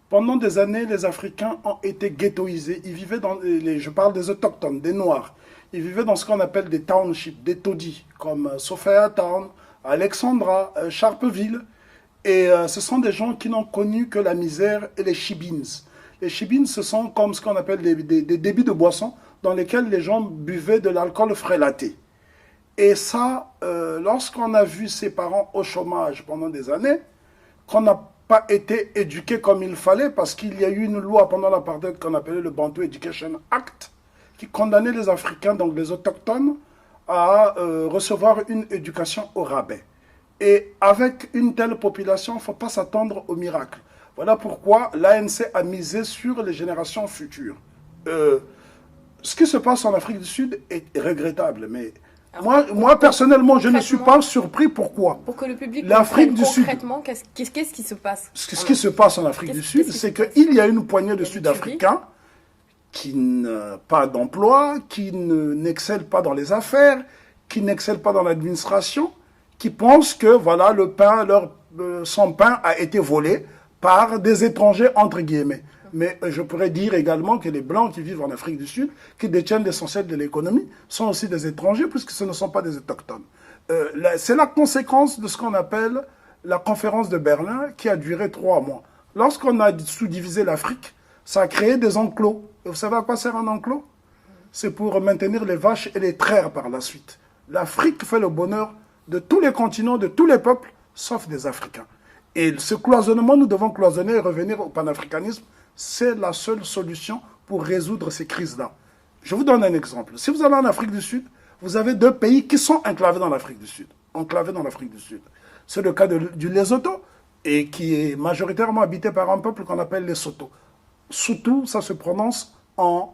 Pendant des années, les Africains ont été ghettoisés. Ils vivaient je parle des autochtones, des Noirs. Ils vivaient dans ce qu'on appelle des townships, des taudis, comme Sophia Town, Alexandra, Sharpeville. Et ce sont des gens qui n'ont connu que la misère et les shibins. Les shibins, ce sont comme ce qu'on appelle des débits de boissons dans lesquels les gens buvaient de l'alcool frélaté. Et ça, lorsqu'on a vu ses parents au chômage pendant des années, qu'on n'a pas été éduqués comme il fallait, parce qu'il y a eu une loi pendant l'apartheid qu'on appelait le Bantu Education Act, qui condamnait les Africains, donc les autochtones, à recevoir une éducation au rabais. Et avec une telle population, il ne faut pas s'attendre au miracle. Voilà pourquoi l'ANC a misé sur les générations futures. ce qui se passe en Afrique du Sud est regrettable, mais moi personnellement, je ne suis pas surpris. Pourquoi? Pour que le public l'Afrique du Sud, concrètement, qu'est-ce qui se passe? Ce qui se passe en Afrique du Sud, c'est qu'il y a une poignée de Sud-Africains qui n'ont pas d'emploi, qui n'excellent pas dans les affaires, qui n'excellent pas dans l'administration, qui pensent que voilà, le pain, son pain a été volé par des étrangers, entre guillemets. Mais je pourrais dire également que les Blancs qui vivent en Afrique du Sud, qui détiennent l'essentiel de l'économie, sont aussi des étrangers, puisque ce ne sont pas des autochtones. C'est la conséquence de ce qu'on appelle la conférence de Berlin, qui a duré 3 mois. Lorsqu'on a sous-divisé l'Afrique, ça a créé des enclos. Et vous savez à quoi sert un enclos? C'est pour maintenir les vaches et les traire par la suite. L'Afrique fait le bonheur de tous les continents, de tous les peuples, sauf des Africains. Et ce cloisonnement, nous devons cloisonner et revenir au panafricanisme. C'est la seule solution pour résoudre ces crises-là. Je vous donne un exemple. Si vous allez en Afrique du Sud, vous avez 2 pays qui sont enclavés dans l'Afrique du Sud. Enclavés dans l'Afrique du Sud. C'est le cas du Lesotho, et qui est majoritairement habité par un peuple qu'on appelle les Soto. Soutou, ça se prononce en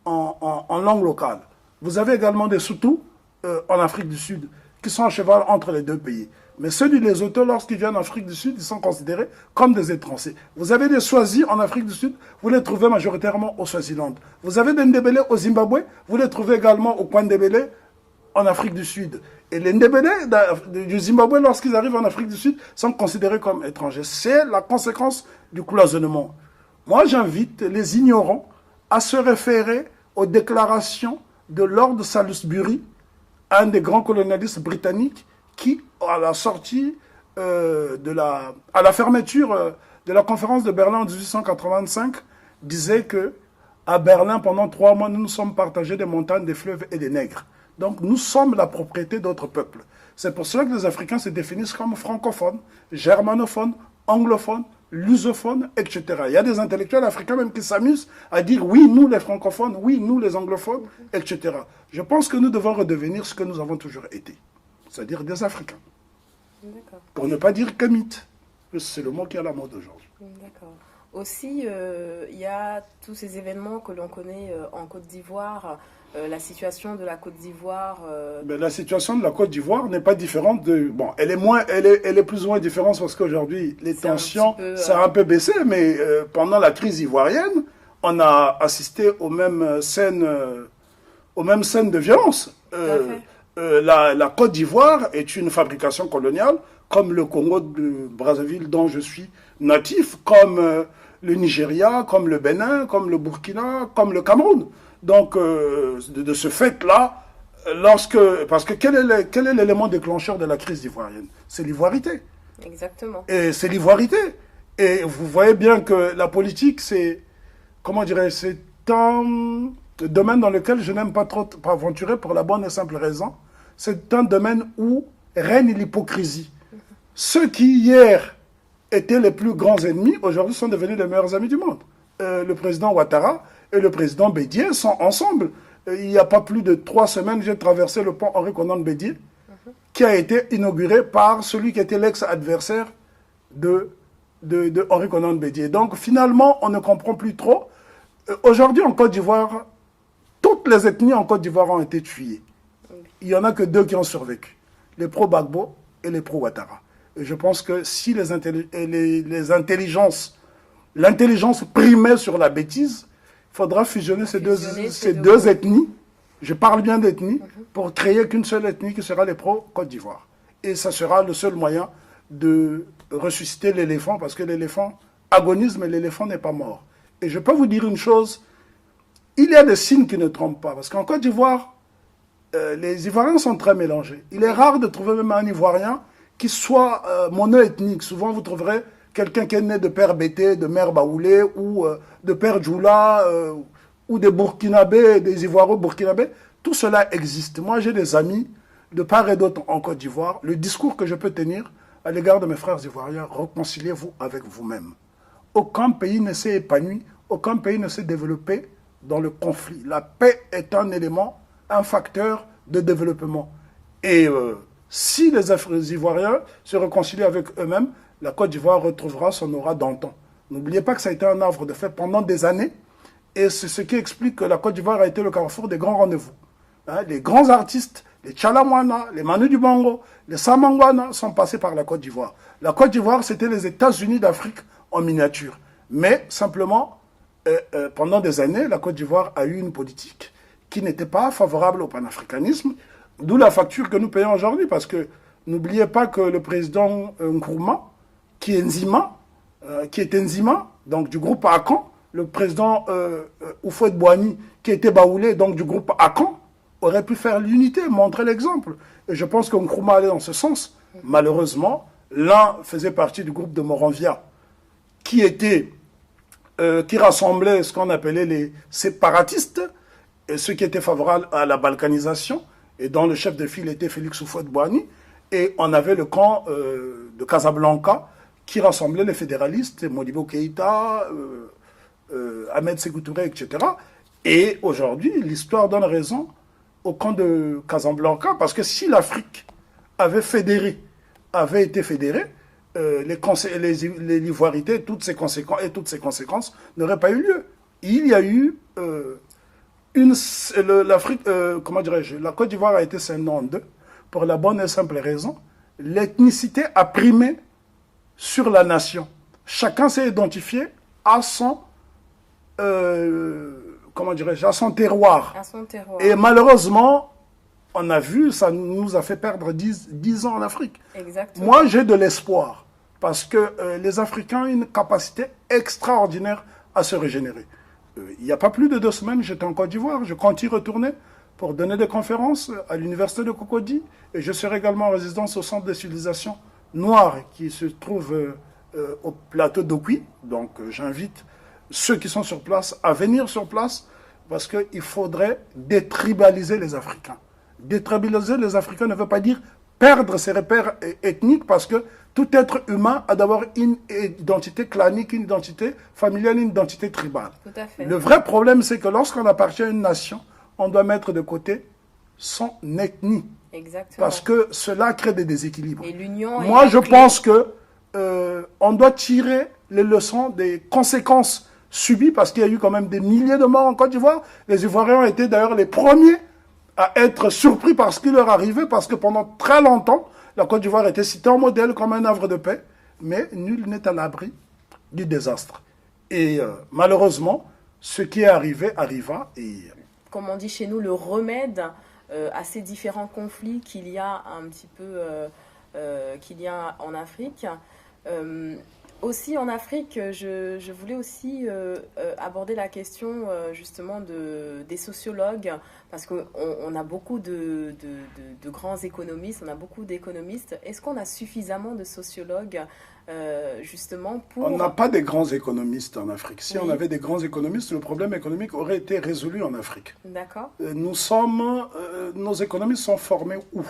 langue locale. Vous avez également des Soutou en Afrique du Sud, qui sont à cheval entre les 2 pays. Mais ceux du Lesotho, lorsqu'ils viennent en Afrique du Sud, ils sont considérés comme des étrangers. Vous avez des Swazis en Afrique du Sud, vous les trouvez majoritairement au Swaziland. Vous avez des Ndebele au Zimbabwe, vous les trouvez également au Kwandebele en Afrique du Sud. Et les Ndebele du Zimbabwe, lorsqu'ils arrivent en Afrique du Sud, sont considérés comme étrangers. C'est la conséquence du cloisonnement. Moi, j'invite les ignorants à se référer aux déclarations de Lord Salisbury, un des grands colonialistes britanniques, qui, à la sortie, à la fermeture de la conférence de Berlin en 1885, disait que à Berlin, pendant 3 mois, nous nous sommes partagés des montagnes, des fleuves et des nègres. Donc, nous sommes la propriété d'autres peuples. C'est pour cela que les Africains se définissent comme francophones, germanophones, anglophones, lusophones, etc. Il y a des intellectuels africains même qui s'amusent à dire oui, nous les francophones, oui, nous les anglophones, etc. Je pense que nous devons redevenir ce que nous avons toujours été, c'est-à-dire des Africains. Pour ne pas dire Kamite, c'est le mot qui est à la mode aujourd'hui. D'accord. Aussi, il y a tous ces événements que l'on connaît en Côte d'Ivoire, la situation de la Côte d'Ivoire. Mais la situation de la Côte d'Ivoire n'est pas différente de... Bon, elle est plus ou moins différente parce qu'aujourd'hui, les tensions, ça a un peu baissé, mais pendant la crise ivoirienne, on a assisté aux mêmes scènes de violence. La Côte d'Ivoire est une fabrication coloniale, comme le Congo de Brazzaville dont je suis natif, comme le Nigeria, comme le Bénin, comme le Burkina, comme le Cameroun. Donc, de ce fait-là, parce que quel est l'élément déclencheur de la crise ivoirienne? C'est l'ivoirité. Exactement. Et c'est l'ivoirité. Et vous voyez bien que la politique, c'est, comment dirais-je, c'est un domaine dans lequel je n'aime pas trop aventurer pour la bonne et simple raison. C'est un domaine où règne l'hypocrisie. Ceux qui, hier, étaient les plus grands ennemis, aujourd'hui sont devenus les meilleurs amis du monde. Le président Ouattara et le président Bédié sont ensemble. Il n'y a pas plus de 3 semaines, j'ai traversé le pont Henri Konan Bédié, qui a été inauguré par celui qui était l'ex-adversaire de Henri Konan Bédié. Donc finalement, on ne comprend plus trop. Aujourd'hui, en Côte d'Ivoire, toutes les ethnies en Côte d'Ivoire ont été tuées. Il n'y en a que 2 qui ont survécu, les pro-Gbagbo et les pro-Ouattara. Et je pense que si l'intelligence primait sur la bêtise, il faudra fusionner ces deux ethnies, je parle bien d'ethnie, pour créer qu'une seule ethnie qui sera les pro-Côte d'Ivoire. Et ça sera le seul moyen de ressusciter l'éléphant, parce que l'éléphant agonise, mais l'éléphant n'est pas mort. Et je peux vous dire une chose, il y a des signes qui ne trompent pas, parce qu'en Côte d'Ivoire, les Ivoiriens sont très mélangés. Il est rare de trouver même un Ivoirien qui soit monoethnique. Souvent, vous trouverez quelqu'un qui est né de père Bété, de mère Baoulé, ou de père Djoula, ou des Burkinabés, des Ivoiriens burkinabés. Tout cela existe. Moi, j'ai des amis de part et d'autre en Côte d'Ivoire. Le discours que je peux tenir à l'égard de mes frères ivoiriens, réconciliez-vous avec vous-même. Aucun pays ne s'est épanoui, aucun pays ne s'est développé dans le conflit. La paix est un élément, un facteur de développement. Et si les Ivoiriens se réconcilient avec eux-mêmes, la Côte d'Ivoire retrouvera son aura d'antan. N'oubliez pas que ça a été un havre de fait pendant des années. Et c'est ce qui explique que la Côte d'Ivoire a été le carrefour des grands rendez-vous. Hein, les grands artistes, les Tchalamwana, les Manu Dibango, les Samangwana sont passés par la Côte d'Ivoire. La Côte d'Ivoire, c'était les États-Unis d'Afrique en miniature. Mais simplement, pendant des années, la Côte d'Ivoire a eu une politique qui n'était pas favorable au panafricanisme, d'où la facture que nous payons aujourd'hui, parce que n'oubliez pas que le président Nkrumah, qui est Nzima, donc du groupe Akan, le président Houphouët-Boigny, qui était Baoulé, donc du groupe Akan, aurait pu faire l'unité, montrer l'exemple. Et je pense que Nkrumah allait dans ce sens. Malheureusement, l'un faisait partie du groupe de Moranvia, qui rassemblait ce qu'on appelait les séparatistes, et ceux qui étaient favorables à la balkanisation, et dont le chef de file était Félix Houphouët-Boigny. Et on avait le camp de Casablanca, qui rassemblait les fédéralistes, Modibo Keïta, Ahmed Sékou Touré, etc. Et aujourd'hui, l'histoire donne raison au camp de Casablanca, parce que si l'Afrique avait été fédérée, les ivoirités, toutes ces conséquences n'auraient pas eu lieu. Il y a eu la Côte d'Ivoire a été scindée en deux pour la bonne et simple raison, l'ethnicité a primé sur la nation. Chacun s'est identifié à son à son terroir. Et malheureusement, on a vu, ça nous a fait perdre 10 ans en Afrique. Exactement. Moi, j'ai de l'espoir, parce que les Africains ont une capacité extraordinaire à se régénérer. Il n'y a pas plus de 2 semaines, j'étais en Côte d'Ivoire, je compte y retourner pour donner des conférences à l'université de Cocody, et je serai également en résidence au centre de civilisation noire qui se trouve au plateau d'Okui. Donc j'invite ceux qui sont sur place à venir sur place, parce qu'il faudrait détribaliser les Africains. Détribaliser les Africains ne veut pas dire perdre ses repères ethniques, parce que tout être humain a d'abord une identité clanique, une identité familiale, une identité tribale. Tout à fait. Le vrai problème, c'est que lorsqu'on appartient à une nation, on doit mettre de côté son ethnie. Exactement. Parce que cela crée des déséquilibres. Et l'union. Moi, je pense que on doit tirer les leçons des conséquences subies, parce qu'il y a eu quand même des milliers de morts en Côte d'Ivoire. Les Ivoiriens ont été d'ailleurs les premiers à être surpris par ce qui leur arrivait, parce que pendant très longtemps, la Côte d'Ivoire était citée en modèle comme un havre de paix, mais nul n'est à l'abri du désastre. Et malheureusement, ce qui est arrivé arriva. Et comme on dit chez nous, le remède à ces différents conflits qu'il y a un petit peu qu'il y a en Afrique. Aussi en Afrique, je voulais aussi aborder la question justement des sociologues, parce qu'on a beaucoup de grands économistes, on a beaucoup d'économistes. Est-ce qu'on a suffisamment de sociologues justement pour... On n'a pas de grands économistes en Afrique. Si Oui. on avait des grands économistes, le problème économique aurait été résolu en Afrique. D'accord. Nos économistes sont formés où?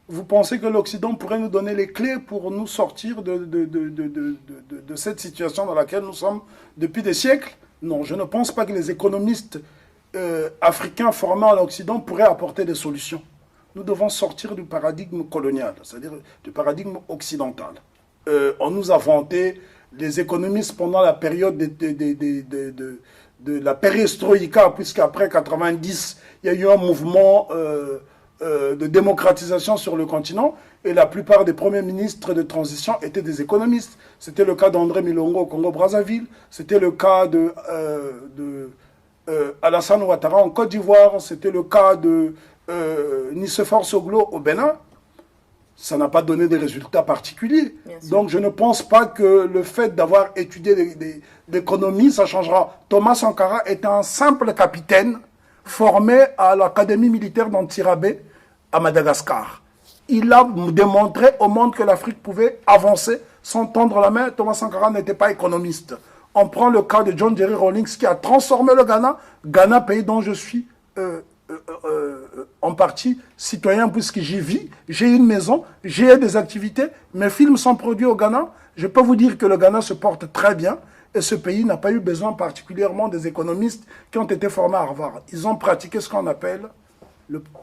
Vous pensez que l'Occident pourrait nous donner les clés pour nous sortir de cette situation dans laquelle nous sommes depuis des siècles? Non, je ne pense pas que les économistes africains formés en Occident pourraient apporter des solutions. Nous devons sortir du paradigme colonial, c'est-à-dire du paradigme occidental. On nous a vanté les économistes pendant la période de la perestroïka, puisqu'après 90, il y a eu un mouvement... de démocratisation sur le continent, et la plupart des premiers ministres de transition étaient des économistes. C'était le cas d'André Milongo au Congo-Brazzaville, c'était le cas de Alassane Ouattara en Côte d'Ivoire, c'était le cas de Nicéphore Soglo au Bénin. Ça n'a pas donné des résultats particuliers. Donc je ne pense pas que le fait d'avoir étudié l'économie, ça changera. Thomas Sankara était un simple capitaine formé à l'académie militaire d'Antirabé, à Madagascar. Il a démontré au monde que l'Afrique pouvait avancer sans tendre la main. Thomas Sankara n'était pas économiste. On prend le cas de John Jerry Rawlings qui a transformé le Ghana. Ghana, pays dont je suis en partie citoyen, puisque j'y vis, j'ai une maison, j'ai des activités, mes films sont produits au Ghana. Je peux vous dire que le Ghana se porte très bien. Et ce pays n'a pas eu besoin particulièrement des économistes qui ont été formés à Harvard. Ils ont pratiqué ce qu'on appelle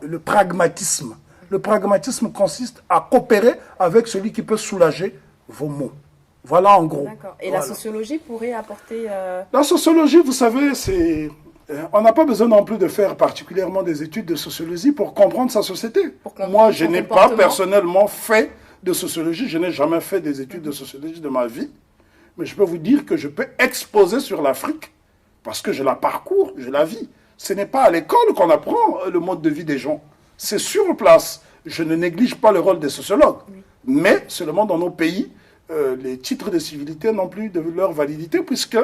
le pragmatisme. Le pragmatisme consiste à coopérer avec celui qui peut soulager vos maux, Voilà en gros. D'accord. Et la sociologie pourrait apporter... La sociologie, vous savez, c'est... On n'a pas besoin non plus de faire particulièrement des études de sociologie pour comprendre sa société. Moi, je n'ai pas personnellement fait de sociologie. Je n'ai jamais fait des études de sociologie de ma vie. Mais je peux vous dire que je peux exposer sur l'Afrique parce que je la parcours, je la vis. Ce n'est pas à l'école qu'on apprend le mode de vie des gens. C'est sur place. Je ne néglige pas le rôle des sociologues. Oui. Mais seulement dans nos pays, les titres de civilité n'ont plus de leur validité puisque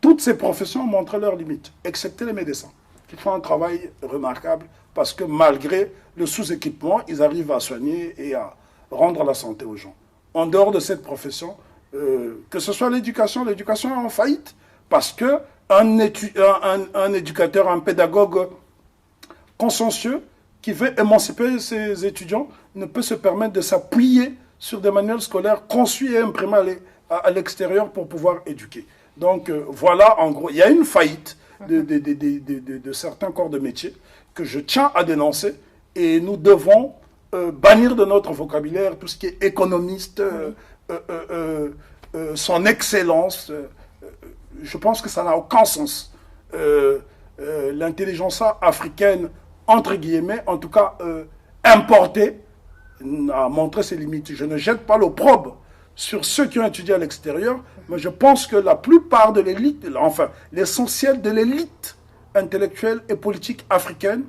toutes ces professions ont montré leurs limites, excepté les médecins, qui font un travail remarquable parce que malgré le sous-équipement, ils arrivent à soigner et à rendre la santé aux gens. En dehors de cette profession, que ce soit l'éducation est en faillite parce qu'un éducateur, un pédagogue consciencieux qui veut émanciper ses étudiants ne peut se permettre de s'appuyer sur des manuels scolaires conçus et imprimés à l'extérieur pour pouvoir éduquer. Donc voilà, en gros, il y a une faillite de certains corps de métier que je tiens à dénoncer et nous devons bannir de notre vocabulaire tout ce qui est économiste, son excellence. Je pense que ça n'a aucun sens. L'intelligence africaine, entre guillemets, en tout cas importée, a montré ses limites. Je ne jette pas l'opprobre sur ceux qui ont étudié à l'extérieur, mais je pense que la plupart de l'élite, enfin l'essentiel de l'élite intellectuelle et politique africaine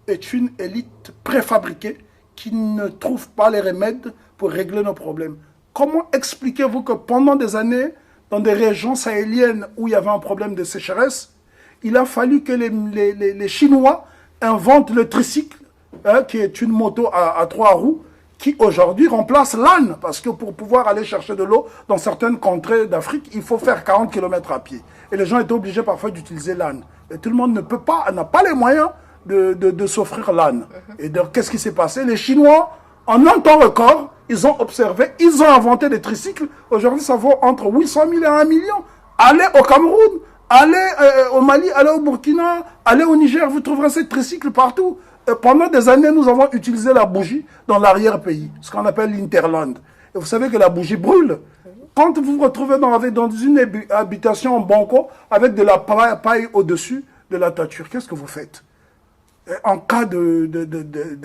est une élite préfabriquée qui ne trouve pas les remèdes pour régler nos problèmes. Comment expliquez-vous que pendant des années, dans des régions sahéliennes où il y avait un problème de sécheresse, il a fallu que les Chinois inventent le tricycle, qui est une moto à 3 roues, qui aujourd'hui remplace l'âne, parce que pour pouvoir aller chercher de l'eau dans certaines contrées d'Afrique, il faut faire 40 km à pied. Et les gens étaient obligés parfois d'utiliser l'âne. Et tout le monde n'a pas les moyens de s'offrir l'âne. Et donc, qu'est-ce qui s'est passé? Les Chinois, en un temps record, ils ont observé, ils ont inventé des tricycles. Aujourd'hui, ça vaut entre 800 000 et 1 million. Allez au Cameroun, allez au Mali, allez au Burkina, allez au Niger, vous trouverez ces tricycles partout. Pendant des années, nous avons utilisé la bougie dans l'arrière-pays, ce qu'on appelle l'Interland. Et vous savez que la bougie brûle. Quand vous vous retrouvez dans une habitation en banco avec de la paille au-dessus de la toiture, qu'est-ce que vous faites? En cas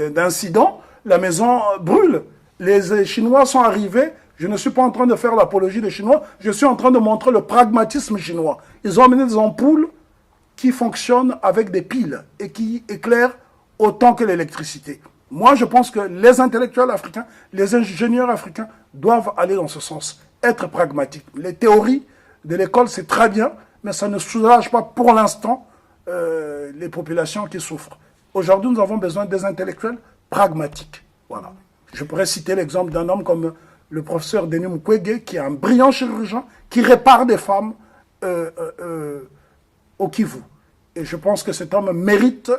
d'incident, la maison brûle. Les Chinois sont arrivés. Je ne suis pas en train de faire l'apologie des Chinois. Je suis en train de montrer le pragmatisme chinois. Ils ont amené des ampoules qui fonctionnent avec des piles et qui éclairent autant que l'électricité. Moi, je pense que les intellectuels africains, les ingénieurs africains doivent aller dans ce sens, être pragmatiques. Les théories de l'école, c'est très bien, mais ça ne soulage pas pour l'instant les populations qui souffrent. Aujourd'hui, nous avons besoin des intellectuels pragmatiques. Voilà. Je pourrais citer l'exemple d'un homme comme le professeur Denis Mukwege, qui est un brillant chirurgien, qui répare des femmes au Kivu. Et je pense que cet homme mérite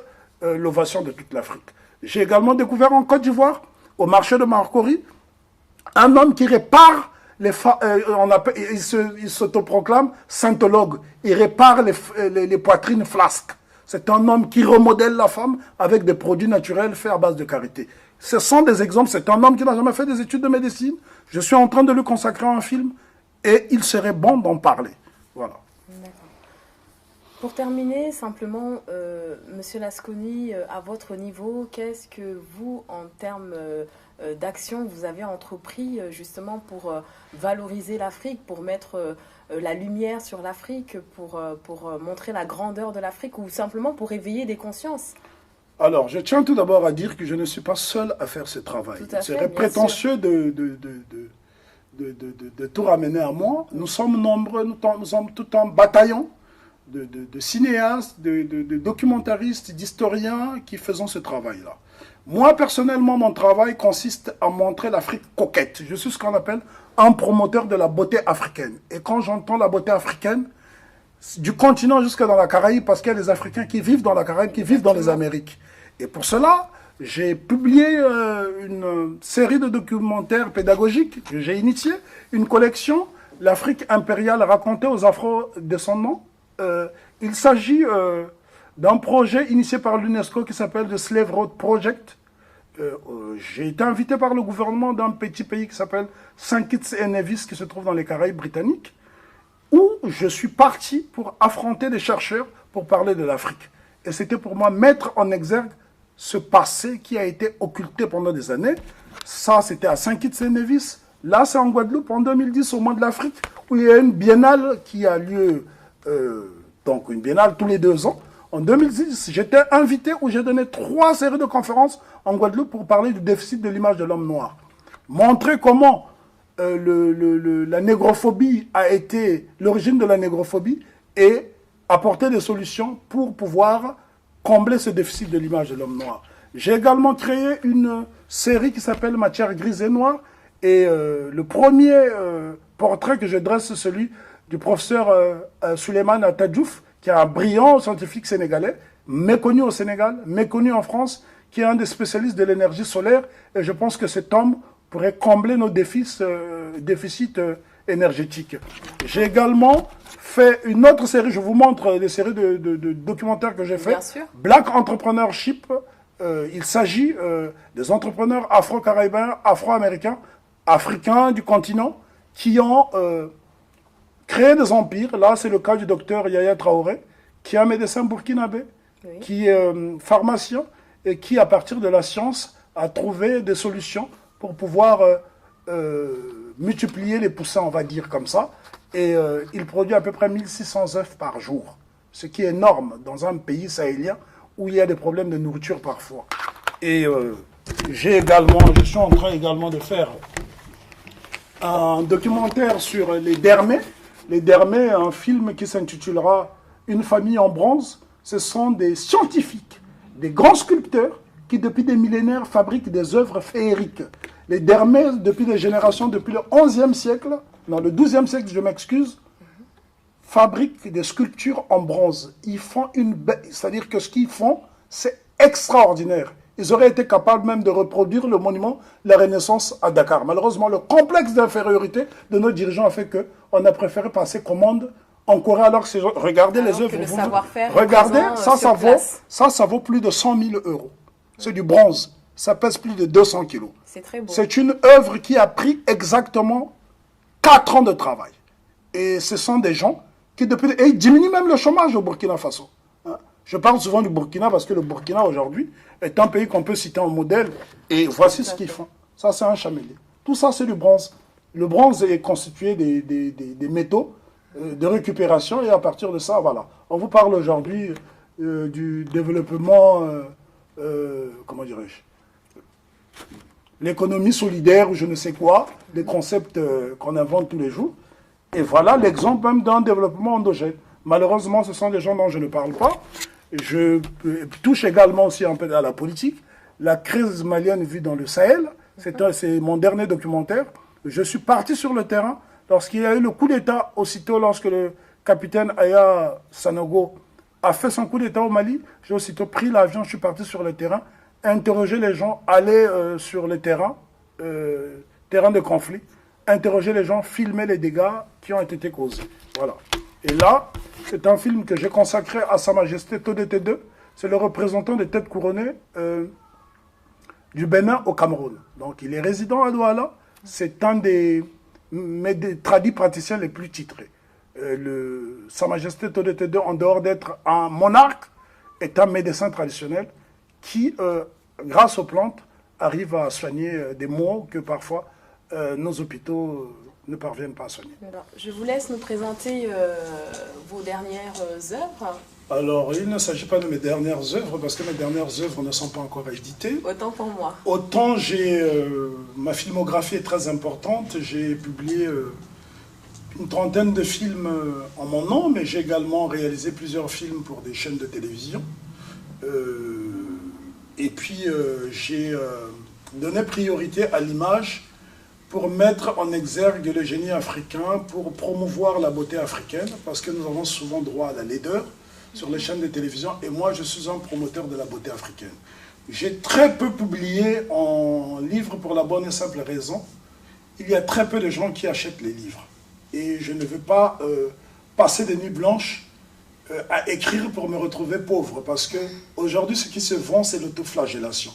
l'ovation de toute l'Afrique. J'ai également découvert en Côte d'Ivoire, au marché de Marcory, un homme qui répare les femmes, il s'autoproclame saintologue, il répare les poitrines flasques. C'est un homme qui remodèle la femme avec des produits naturels faits à base de karité. Ce sont des exemples, c'est un homme qui n'a jamais fait des études de médecine. Je suis en train de lui consacrer un film et il serait bon d'en parler. Voilà. Pour terminer, simplement, Monsieur Lasconi, à votre niveau, qu'est-ce que vous, en termes d'action, vous avez entrepris justement pour valoriser l'Afrique, pour mettre la lumière sur l'Afrique, pour montrer la grandeur de l'Afrique ou simplement pour éveiller des consciences? Alors, je tiens tout d'abord à dire que je ne suis pas seul à faire ce travail. Il serait prétentieux de tout ramener à moi. Nous sommes nombreux, nous sommes tout un bataillon de cinéastes, de documentaristes, d'historiens qui faisons ce travail-là. Moi, personnellement, mon travail consiste à montrer l'Afrique coquette. Je suis ce qu'on appelle un promoteur de la beauté africaine. Et quand j'entends la beauté africaine, du continent jusqu'à dans la Caraïbe, parce qu'il y a des Africains qui vivent dans la Caraïbe, qui vivent dans les Amériques. Et pour cela, j'ai publié une série de documentaires pédagogiques que j'ai initiés, une collection, l'Afrique impériale racontée aux Afro-descendants. Il s'agit d'un projet initié par l'UNESCO qui s'appelle The Slave Road Project, j'ai été invité par le gouvernement d'un petit pays qui s'appelle Saint Kitts et Nevis, qui se trouve dans les Caraïbes britanniques, où je suis parti pour affronter des chercheurs pour parler de l'Afrique. Et c'était pour moi mettre en exergue ce passé qui a été occulté pendant des années. Ça, c'était à Saint Kitts et Nevis. Là, c'est en Guadeloupe, en 2010, au mois de l'Afrique, où il y a une biennale qui a lieu, donc une biennale tous les 2 ans. En 2010, j'étais invité où j'ai donné 3 séries de conférences en Guadeloupe pour parler du déficit de l'image de l'homme noir. Montrer comment la négrophobie a été l'origine de la négrophobie et apporter des solutions pour pouvoir combler ce déficit de l'image de l'homme noir. J'ai également créé une série qui s'appelle Matière grise et noire. Et le premier portrait que je dresse, c'est celui du professeur Souleymane Tadjouf, qui est un brillant scientifique sénégalais, méconnu au Sénégal, méconnu en France, qui est un des spécialistes de l'énergie solaire. Et je pense que cet homme pourrait combler nos déficits énergétiques. J'ai également fait une autre série, je vous montre des séries de documentaires que j'ai fait. Bien sûr. Black Entrepreneurship. Il s'agit des entrepreneurs afro-caribéens, afro-américains, africains du continent, qui ont créé des empires. Là, c'est le cas du docteur Yaya Traoré, qui est un médecin burkinabé, oui, qui est pharmacien, et qui, à partir de la science, a trouvé des solutions pour pouvoir multiplier les poussins, on va dire comme ça. Et il produit à peu près 1600 œufs par jour, ce qui est énorme dans un pays sahélien où il y a des problèmes de nourriture parfois. Et je suis en train également de faire un documentaire sur les Dermés. Les Dermés, un film qui s'intitulera Une famille en bronze. Ce sont des scientifiques, des grands sculpteurs qui, depuis des millénaires, fabriquent des œuvres féeriques. Les Dermés, depuis des générations, depuis le 11e siècle, non, le 12e siècle, je m'excuse, fabriquent des sculptures en bronze. Ils font c'est-à-dire que ce qu'ils font, c'est extraordinaire. Ils auraient été capables même de reproduire le monument de la Renaissance à Dakar. Malheureusement, le complexe d'infériorité de nos dirigeants a fait qu'on a préféré passer commande en Corée, alors que regardez les œuvres. Regardez, ça vaut plus de 100 000 euros. C'est du bronze. Ça pèse plus de 200 kilos. C'est très beau. C'est une œuvre qui a pris exactement 4 ans de travail. Et ce sont des gens qui, et ils diminuent même le chômage au Burkina Faso. Je parle souvent du Burkina parce que le Burkina, aujourd'hui, est un pays qu'on peut citer en modèle. Et voici ce qu'ils font. Ça, c'est un chamélier. Tout ça, c'est du bronze. Le bronze est constitué des métaux de récupération. Et à partir de ça, voilà. On vous parle aujourd'hui du développement, comment dirais-je, l'économie solidaire ou je ne sais quoi, des concepts qu'on invente tous les jours. Et voilà l'exemple même d'un développement endogène. Malheureusement, ce sont des gens dont je ne parle pas. Je touche également aussi un peu à la politique. La crise malienne vue dans le Sahel, c'est mon dernier documentaire. Je suis parti sur le terrain lorsqu'il y a eu le coup d'État, aussitôt lorsque le capitaine Aya Sanogo a fait son coup d'État au Mali. J'ai aussitôt pris l'avion, je suis parti sur le terrain, interroger les gens, aller sur le terrain de conflit, interroger les gens, filmer les dégâts qui ont été causés. Voilà. Et là, c'est un film que j'ai consacré à Sa Majesté Todete II. C'est le représentant des têtes couronnées du Bénin au Cameroun. Donc, il est résident à Douala. C'est un des tradis praticiens les plus titrés. Sa Majesté Todete II, en dehors d'être un monarque, est un médecin traditionnel qui, grâce aux plantes, arrive à soigner des maux que parfois nos hôpitaux ne parviennent pas à soigner. Alors, je vous laisse nous présenter vos dernières œuvres. Alors, il ne s'agit pas de mes dernières œuvres, parce que mes dernières œuvres ne sont pas encore éditées. Autant pour moi. Autant ma filmographie est très importante. J'ai publié une trentaine de films en mon nom, mais j'ai également réalisé plusieurs films pour des chaînes de télévision. Et puis, j'ai donné priorité à l'image pour mettre en exergue le génie africain, pour promouvoir la beauté africaine, parce que nous avons souvent droit à la laideur sur les chaînes de télévision, et moi je suis un promoteur de la beauté africaine. J'ai très peu publié en livres pour la bonne et simple raison, il y a très peu de gens qui achètent les livres. Et je ne veux pas passer des nuits blanches à écrire pour me retrouver pauvre, parce qu'aujourd'hui ce qui se vend c'est l'autoflagellation.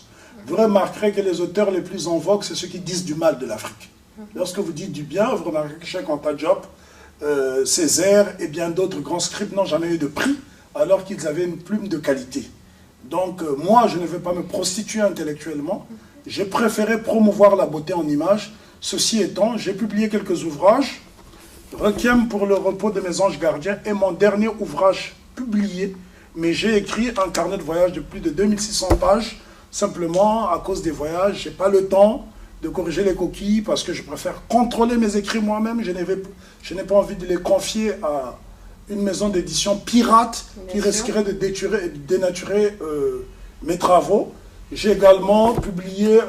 vous remarquerez que les auteurs les plus en vogue, c'est ceux qui disent du mal de l'Afrique. Lorsque vous dites du bien, vous remarquerez que Cheikh Anta Diop, Césaire et bien d'autres grands scribes n'ont jamais eu de prix, alors qu'ils avaient une plume de qualité. Donc moi, je ne veux pas me prostituer intellectuellement, j'ai préféré promouvoir la beauté en images. Ceci étant, j'ai publié quelques ouvrages. Requiem pour le repos de mes anges gardiens est mon dernier ouvrage publié, mais j'ai écrit un carnet de voyage de plus de 2600 pages, simplement à cause des voyages. Je n'ai pas le temps de corriger les coquilles parce que je préfère contrôler mes écrits moi-même. Je n'ai pas envie de les confier à une maison d'édition pirate qui risquerait de dénaturer mes travaux. J'ai également publié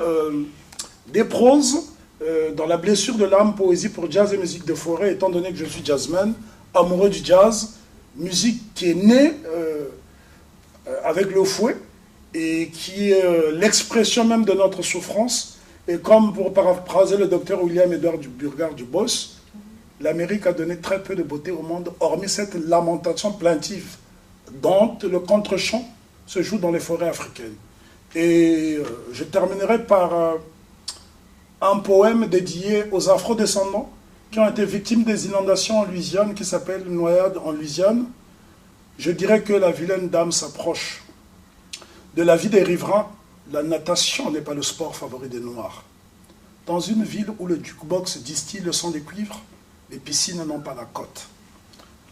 des proses dans la blessure de l'âme, poésie pour jazz et musique de forêt, étant donné que je suis jazzman, amoureux du jazz, musique qui est née avec le fouet et qui est l'expression même de notre souffrance. Et comme pour paraphraser le docteur William Edward Burgard du Boss, l'Amérique a donné très peu de beauté au monde, hormis cette lamentation plaintive dont le contre-champ se joue dans les forêts africaines. Et je terminerai par un poème dédié aux afro-descendants qui ont été victimes des inondations en Louisiane, qui s'appelle « Noyade en Louisiane ». Je dirais que la vilaine dame s'approche. De la vie des riverains, la natation n'est pas le sport favori des Noirs. Dans une ville où le jukebox distille le sang des cuivres, les piscines n'ont pas la cote.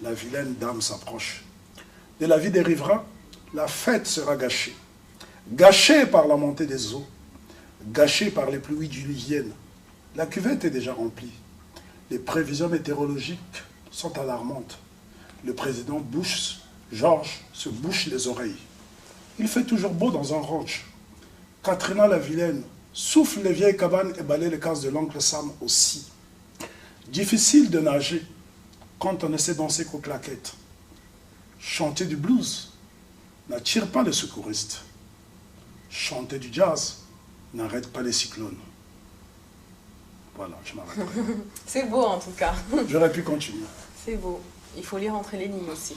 La vilaine dame s'approche. De la vie des riverains, la fête sera gâchée. Gâchée par la montée des eaux, gâchée par les pluies diluviennes. La cuvette est déjà remplie. Les prévisions météorologiques sont alarmantes. Le président George se bouche les oreilles. Il fait toujours beau dans un ranch. Katrina la vilaine souffle les vieilles cabanes et balaye les cases de l'oncle Sam aussi. Difficile de nager quand on ne sait danser qu'aux claquettes. Chanter du blues n'attire pas les secouristes. Chanter du jazz n'arrête pas les cyclones. Voilà, je m'arrête. C'est beau en tout cas. J'aurais pu continuer. C'est beau. Il faut lire entre les lignes aussi.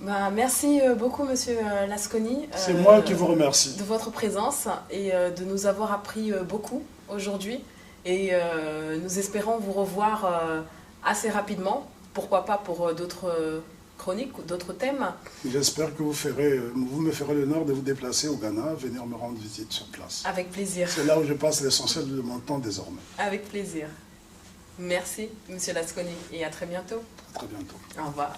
Bah, merci beaucoup, Monsieur Lasconi. C'est moi qui vous remercie. De votre présence et de nous avoir appris beaucoup aujourd'hui. Et nous espérons vous revoir assez rapidement. Pourquoi pas pour d'autres chroniques ou d'autres thèmes. J'espère que vous me ferez l'honneur de vous déplacer au Ghana, venir me rendre visite sur place. Avec plaisir. C'est là où je passe l'essentiel de mon temps désormais. Avec plaisir. Merci, Monsieur Lasconi, et à très bientôt. À très bientôt. Au revoir.